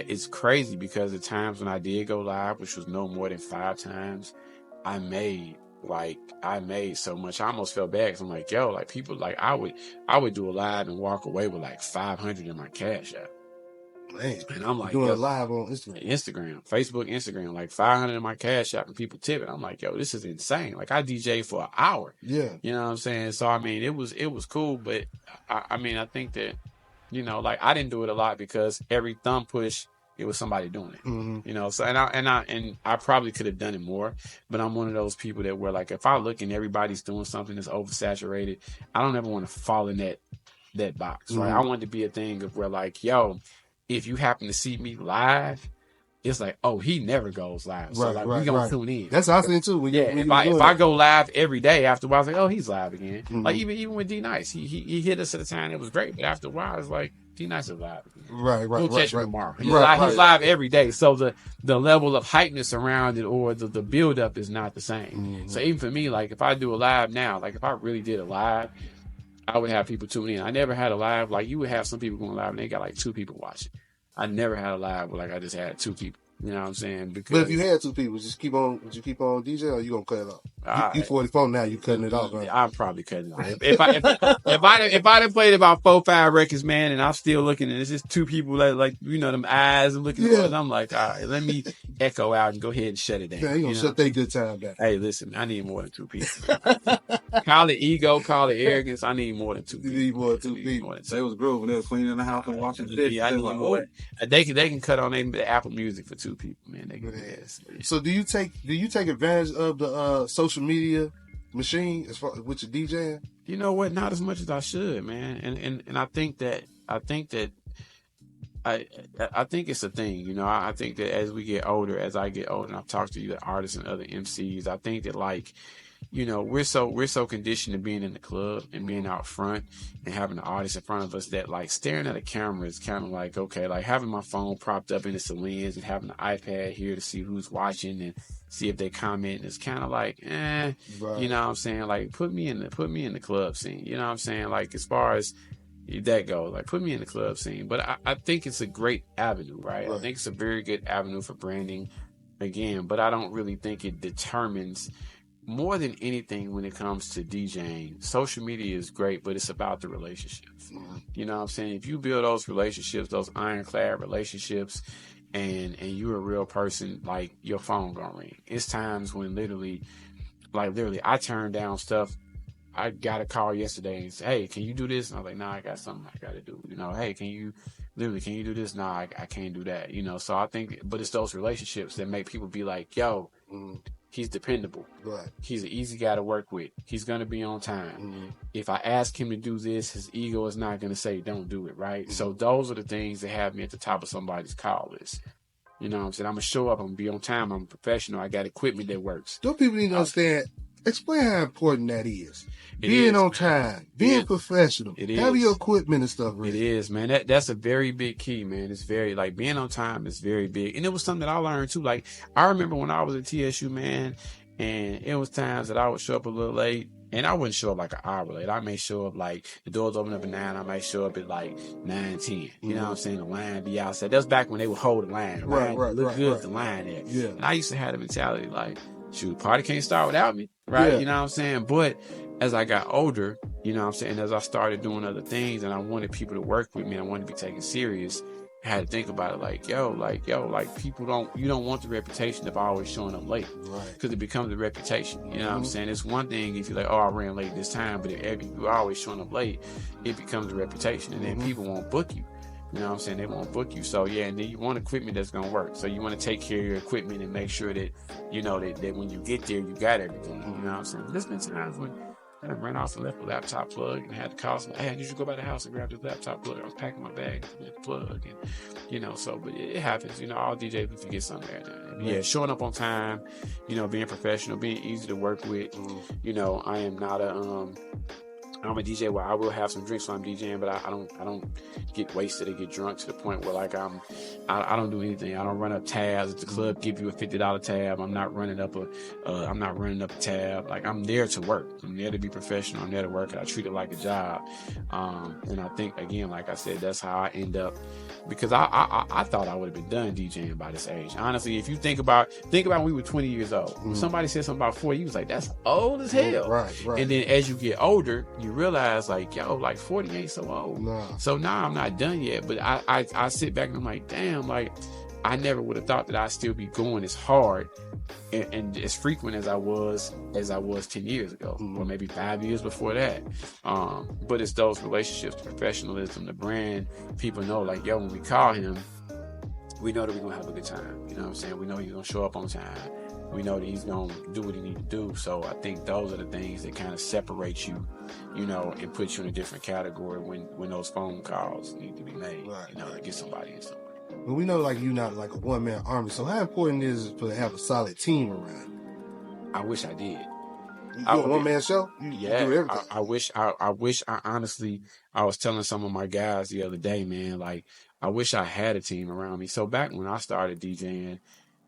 It's crazy because the times when I did go live, which was no more than 5 times, I made so much. I almost felt bad because I'm like, yo, like, people, like, I would do a live and walk away with like 500 in my cash app. Man, and I'm like, doing it live on Facebook, Instagram, like 500 in my cash app, and people tipping. I'm like, yo, this is insane. Like, I DJ for an hour. Yeah. You know what I'm saying? So, I mean, it was cool, but I mean, I think that, you know, like, I didn't do it a lot because every thumb push, it was somebody doing it, you know. So, and I probably could have done it more, but I'm one of those people that where, like, if I look and everybody's doing something that's oversaturated, I don't ever want to fall in that box, right? I want it to be a thing of where, like, yo, if you happen to see me live, it's like, oh, he never goes live, so like, we gonna tune in. That's how I think too. If I go live every day, after a while, I was like, oh, he's live again. Like, even with D Nice, he hit us at a time, it was great, but after a while, it's like, D Nice is live again. Right. We'll catch him tomorrow. He's live every day, so the level of hypeness around it, or the build up, is not the same. So even for me, like, if I do a live now, like, if I really did a live, I would have people tune in. I never had a live, like, you would have some people going live and they got like 2 people watching. I never had a live where, like, I just had 2 people. You know what I'm saying? Because, but if you had 2 people, would you keep on DJ, or you gonna cut it off? You 44 now, you cutting it off, right? I'm probably cutting it off. If I done played about 4-5 records, man, and I'm still looking, and it's just 2 people that, like, you know, them eyes and looking at us, I'm like, all right, let me echo out and go ahead and shut it down. Yeah, you gonna shut that good time down. Hey, listen, I need more than 2 people. Call it ego, call it arrogance. I need more than 2 people. You need more than 2 people. They was grooving. They was cleaning the house and washing the dishes. Yeah, I need more. They can cut on their Apple Music for 2 people, man. They can, yes. So do you take advantage of the social media machine as far with your DJing? You know what? Not as much as I should, man. And I think that I think it's a thing. You know, I think that as we get older, as I get older, and I've talked to you, the artists and other MCs, I think that, like, you know, we're so conditioned to being in the club and being out front and having the artist in front of us that, like, staring at a camera is kind of like, okay, like having my phone propped up in its lens and having the iPad here to see who's watching and see if they comment. It's kind of like, right. You know what I'm saying? Like, put me in the club scene. You know what I'm saying? Like, as far as that goes, like, put me in the club scene. But I think it's a great avenue, right? I think it's a very good avenue for branding, again, but I don't really think it determines more than anything when it comes to DJing. Social media is great, but it's about the relationships. You know what I'm saying? If you build those relationships, those ironclad relationships, and you're a real person, like, your phone gonna ring. It's times when literally I turn down stuff. I got a call yesterday and said, hey, can you do this? And I was like, nah, I got something I got to do. You know, hey, can you do this? Nah, I can't do that. You know, so I think, but it's those relationships that make people be like, yo, he's dependable. Right. He's an easy guy to work with. He's going to be on time. If I ask him to do this, his ego is not going to say, don't do it, right? So those are the things that have me at the top of somebody's call list. You know what I'm saying? I'm going to show up. I'm going to be on time. I'm a professional. I got equipment that works. Don't people need to understand? Explain how important that is. Being on time, being professional, having your equipment and stuff ready. It is, man. That's a very big key, man. It's very, like, being on time is very big. And it was something that I learned too. Like, I remember when I was at TSU, man, and it was times that I would show up a little late. And I wouldn't show up like an hour late. I may show up like the doors open up at 9. I might show up at like 9:10. You know what I'm saying? The line be outside. That was back when they would hold the line. Right. Look good, the line there. Yeah. And I used to have the mentality like, shoot, party can't start without me. Right. Yeah. You know what I'm saying? But as I got older, you know what I'm saying, as I started doing other things and I wanted people to work with me, I wanted to be taken serious, I had to think about it like, people you don't want the reputation of always showing up late. Right. Because it becomes a reputation. You know what I'm saying? It's one thing if you're like, oh, I ran late this time, but if you're always showing up late, it becomes a reputation. And then people won't book you. You know what I'm saying? They won't book you. So, yeah, and then you want equipment that's going to work. So you want to take care of your equipment and make sure that, you know, that when you get there, you got everything. You know what I'm saying? There's been times when I ran off and left the laptop plug and had to call somebody, hey, I need you to go by the house and grab this laptop plug. I was packing my bag with the plug. And, you know, so, but it happens. You know, all DJs, we forget something there. Yeah, showing up on time, you know, being professional, being easy to work with. You know, I am not I'm a DJ where I will have some drinks while I'm DJing, but I don't get wasted or get drunk to the point where like I don't do anything. I don't run up tabs. If the club give you a $50 tab, I'm not running up a tab. Like, I'm there to work. I'm there to be professional. I'm there to work, and I treat it like a job. And I think, again, like I said, that's how I end up, because I thought I would have been done DJing by this age. Honestly, if you think about when we were 20 years old. When somebody said something about 40, you was like, that's old as hell. Right. And then as you get older, you realize like, yo, like 40 ain't so old. Nah. So now I'm not done yet, but I sit back and I'm like, damn, like I never would have thought that I'd still be going as hard and as frequent as I was 10 years ago, or maybe 5 years before that. But it's those relationships, the professionalism, the brand. People know like, yo, when we call him, we know that we're gonna have a good time. You know what I'm saying? We know he's gonna show up on time. We know that he's going to do what he needs to do. So I think those are the things that kind of separate you, you know, and put you in a different category when those phone calls need to be made, you know, to get somebody in somewhere. Well, we know like you're not like a one-man army. So how important is it to have a solid team around you? I wish I did. You do a one-man show? You do everything. I wish I honestly, I was telling some of my guys the other day, man, like I wish I had a team around me. So back when I started DJing,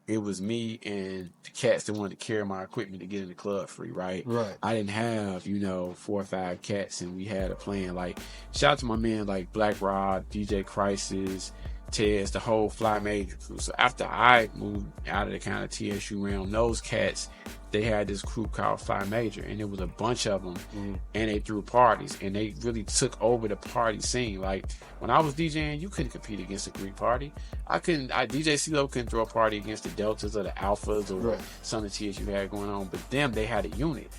it was me and the cats that wanted to carry my equipment to get in the club free, right? Right. I didn't have, you know, 4 or 5 cats, and we had a plan. Like, shout out to my man like Black Rod, DJ Crisis, Tez, the whole Fly Major crew. So after I moved out of the kind of TSU realm, those cats, they had this crew called Fly Major, and it was a bunch of them, and they threw parties, and they really took over the party scene. Like when I was DJing, you couldn't compete against a Greek party. DJ CeeLo couldn't throw a party against the Deltas or the Alphas or some of the TSU had going on, but them, they had a unit,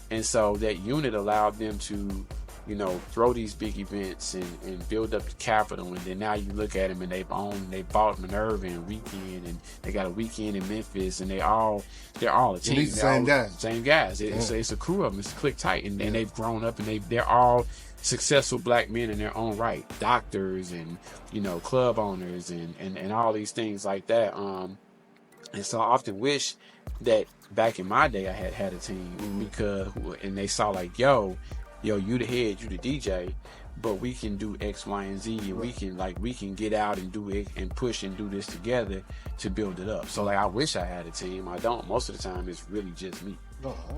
and so that unit allowed them to, you know, throw these big events and build up the capital. And then now you look at them and they bought Minerva and Weekend, and they got a Weekend in Memphis, and they're all a team. These same guys. Same guys. It's a crew of them. It's click tight, and they've grown up, and they're all successful black men in their own right, doctors and, you know, club owners and all these things like that. And so I often wish that back in my day I had a team, because and they saw like, yo, you the head, you the DJ, but we can do X, Y, and Z, and we can get out and do it and push and do this together to build it up. So like, I wish I had a team. I don't. Most of the time, it's really just me.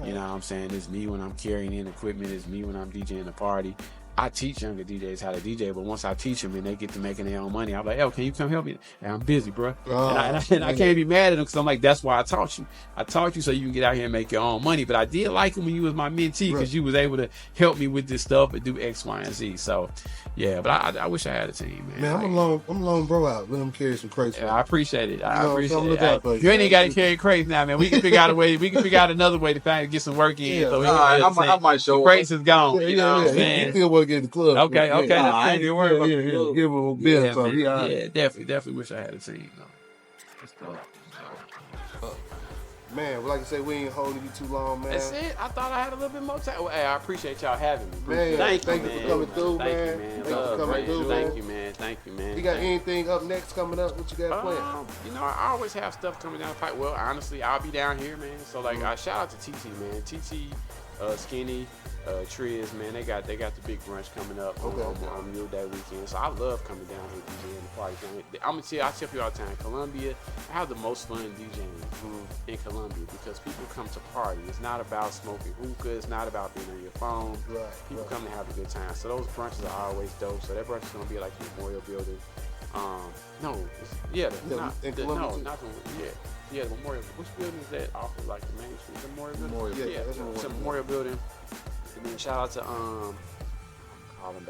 You know what I'm saying? It's me when I'm carrying in equipment. It's me when I'm DJing a party. I teach younger DJs how to DJ, but once I teach them and they get to making their own money, I'm like, yo, can you come help me? And I'm busy, bro. And I can't be mad at them, because I'm like, that's why I taught you. I taught you so you can get out here and make your own money. But I did like it when you was my mentee, because you was able to help me with this stuff and do X, Y, and Z. So, yeah, but I wish I had a team, man. Man, I'm a lone bro out. Let them carry some crates. Yeah, I appreciate it. I appreciate it. You ain't even got to carry crates now, man. We can figure out a way. We can figure out another way to get some work in. Yeah. So I might show up. Crates is gone. Yeah, you know what I'm saying? He still want to get in the club. Okay. I ain't even worried about the give him a bill. Yeah, definitely wish I had a team, though. Man, well, like I said, we ain't holding you too long, man. That's it. I thought I had a little bit more time. Well, hey, I appreciate y'all having me. Man, thank you for coming through, man. Thank you, man. You got anything up next coming up? What you got planned? You know, I always have stuff coming down the pipe. Well, honestly, I'll be down here, man. So, like, I shout out to TT, man. TT, Skinny, Triz, man, they got the big brunch coming up on Mule Day weekend. So I love coming down here DJing the party down here. I tell people all the time, Columbia, I have the most fun DJing in Columbia, because people come to party. It's not about smoking hookah. It's not about being on your phone. People come to have a good time. So those brunches are always dope. So that brunch is gonna be like the Memorial Building. The Memorial. Which building is that off of like the Main Street? The Memorial Building. It's a Memorial Building. And then shout out to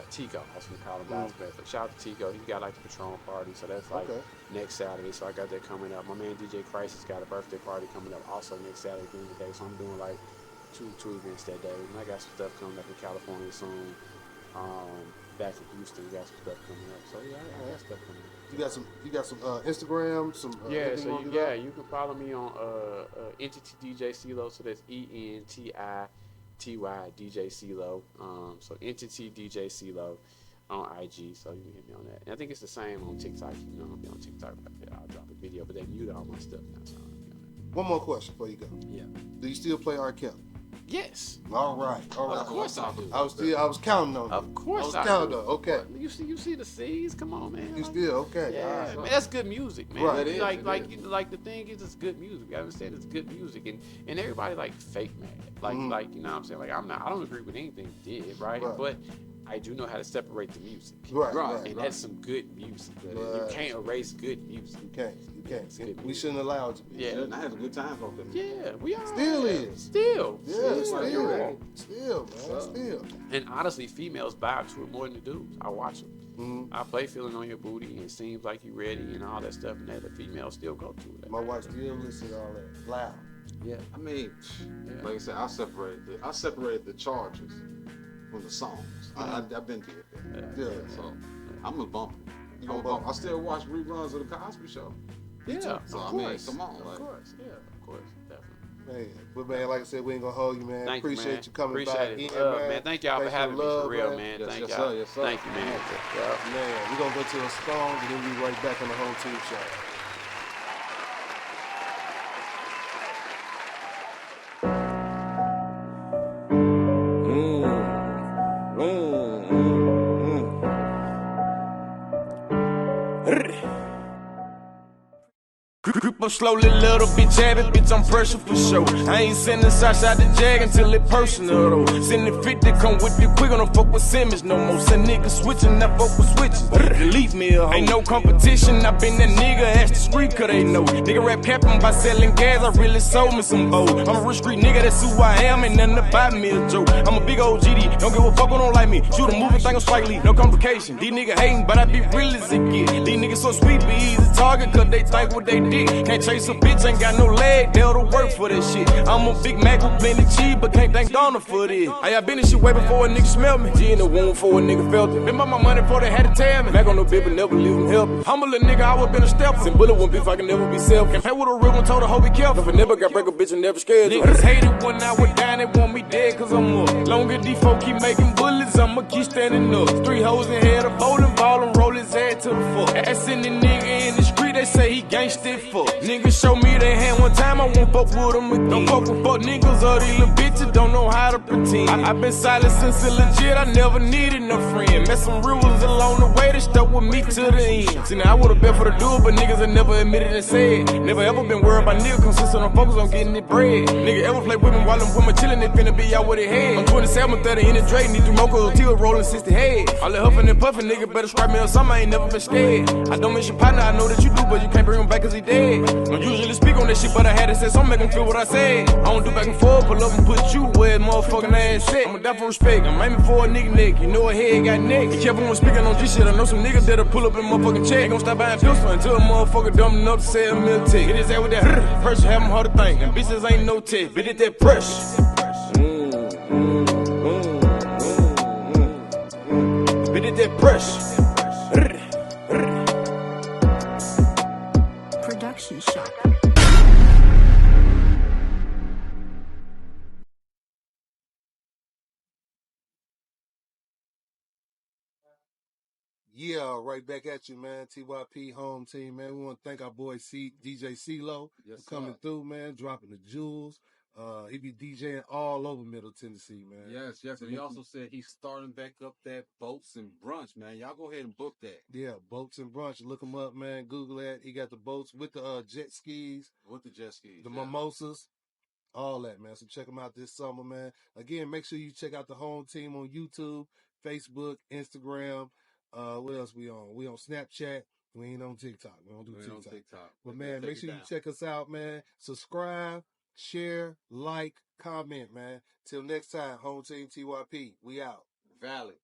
Tico. I was gonna call him last, but shout out to Tico. He got like the Patron party, so that's like next Saturday. So I got that coming up. My man DJ Crisis got a birthday party coming up also next Saturday during the day. So I'm doing like two events that day. And I got some stuff coming up in California soon. Back in Houston, we got some stuff coming up. So yeah, I got stuff coming up. You got some Instagram, some you can follow me on Entity DJ CeeLo. So that's ENTITY DJ CeeLo. So Entity DJ CeeLo on IG. So you can hit me on that. And I think it's the same on TikTok. You know, I'll be on TikTok like that. I'll drop a video, but they muted all my stuff now. So I'll be on it. One more question before you go. Yeah. Do you still play R. Kelly? Yes. All right. Of course I do. I was counting on you. Of course I counting do. on. Okay. You see the C's? Come on, man. You still okay? Yeah, man, that's good music, man. Right. Like the thing is, it's good music. I understand it's good music, and everybody like fake mad. Like you know what I'm saying? Like I don't agree with anything he did, right? But I do know how to separate the music. Right. That's some good music. You can't erase good music. You can't. We shouldn't allow it to be. Yeah. I had a good time off them. Yeah, we are. Still is. Still. Yeah, still, man. Still. And honestly, females vibe to it more than the dudes. I watch them. I play Feeling on Your Booty and Seems Like You Ready and all that stuff, and that the females still go to it. My wife still listens to all that loud. Yeah. I mean, like I said, I separated the charges from the songs. I've been to it. So I'm a bumper. I still watch reruns of the Cosby Show. Yeah, so of I mean, course. come on, Of course, definitely. Man, but man, like I said, we ain't gonna hold you, man. Appreciate you coming by. In, man. Thank y'all for having me for real, man. Thank y'all. Yes, sir. Thank you, man. Man, we're gonna go to a song and then we'll be right back on the Home Team Show. up slowly, little bitch habit, bitch, I'm pressure for sure. I ain't sending shots out the jag until it personal though. Sending 50, come with the quick, don't fuck with Simmons no more. Send niggas switching, I fuck with switches. Delete me a hoe. Ain't no competition, I been that nigga, ask the street, cause they know. Nigga rap capping by selling gas, I really sold me some bows. I'm a real street nigga, that's who I am, ain't nothing about me a joke. I'm a big old GD, don't give a fuck who don't like me. Shoot a movie, think I'm Spike Lee, no complication. These niggas hating, but I be real as it get. These niggas so sweet, be easy target, cause they think what they did. Can't chase a bitch, ain't got no leg, they'll to work for this shit. I'm a Big Mac with plenty cheese, but can't thank Donna for this. I been in shit way before a nigga smelled me. G in the womb before a nigga felt it. Been by my money before they had to tell me. Back on no bit, but never leave them help. Humble a nigga, I would've been a step. Send bullet one beef, I can never be self. Can't pay with a real one, told her, hope be careful. If I never got break a bitch and never scared. Niggas hate it when I was down, they want me dead, cause I'm up. Long as these folk keep making bullets, I'ma keep standing up. 3 hoes in head, a bowling ball and roll his head to the fuck. Assin' the nigga in the street, they say he gangsta fuck. Niggas show me they hand one time, I won't fuck with them again. Don't fuck with fuck niggas or these little bitches, don't know how to pretend. I been silent since it legit, I never needed no friend. Met some real ones along the way, they stuck with me to the end. See now I would've bet for the dude, but niggas had never admitted and said. Never ever been worried about niggas, consistent on focus on getting it bread. Nigga ever play with me while I'm with my chillin', they finna be out with it head. I'm 27, 30 in the Drake, need 3 mocos, till rolling 60 head. All that huffin' and puffin', nigga better scrap me or something, I ain't never been scared. I don't miss your partner, I know that you do, but you can't bring him back cause he dead. Don't usually speak on that shit, but I had to say something, make him feel what I said. I don't do back and forth, pull up and put you where motherfucking ass set. I'ma die for respect, I'm aiming for a nigga neck, you know a head got neck. Be careful when speaking on this shit, I know some niggas that'll pull up in motherfucking check. Ain't gon' stop buying pistol until a motherfucker dumb enough to sell milk tech. It is that with that pressure, have them hard to think, and bitches ain't no tech, but it that pressure. But it that pressure. Production shop. Yeah, right back at you, man. TYP home team, man. We want to thank our boy DJ CeeLo for coming through, man, dropping the jewels. He be DJing all over Middle Tennessee, man. Yes. And he also said he's starting back up that Boats and Brunch, man. Y'all go ahead and book that. Yeah, Boats and Brunch. Look him up, man. Google that. He got the boats with the jet skis. With the jet skis. The mimosas. All that, man. So check them out this summer, man. Again, make sure you check out the home team on YouTube, Facebook, Instagram. What else we on? We on Snapchat. We ain't on TikTok. We don't do TikTok. But man, make sure you check us out, man. Subscribe, share, like, comment, man. Till next time, home team TYP. We out. Valid.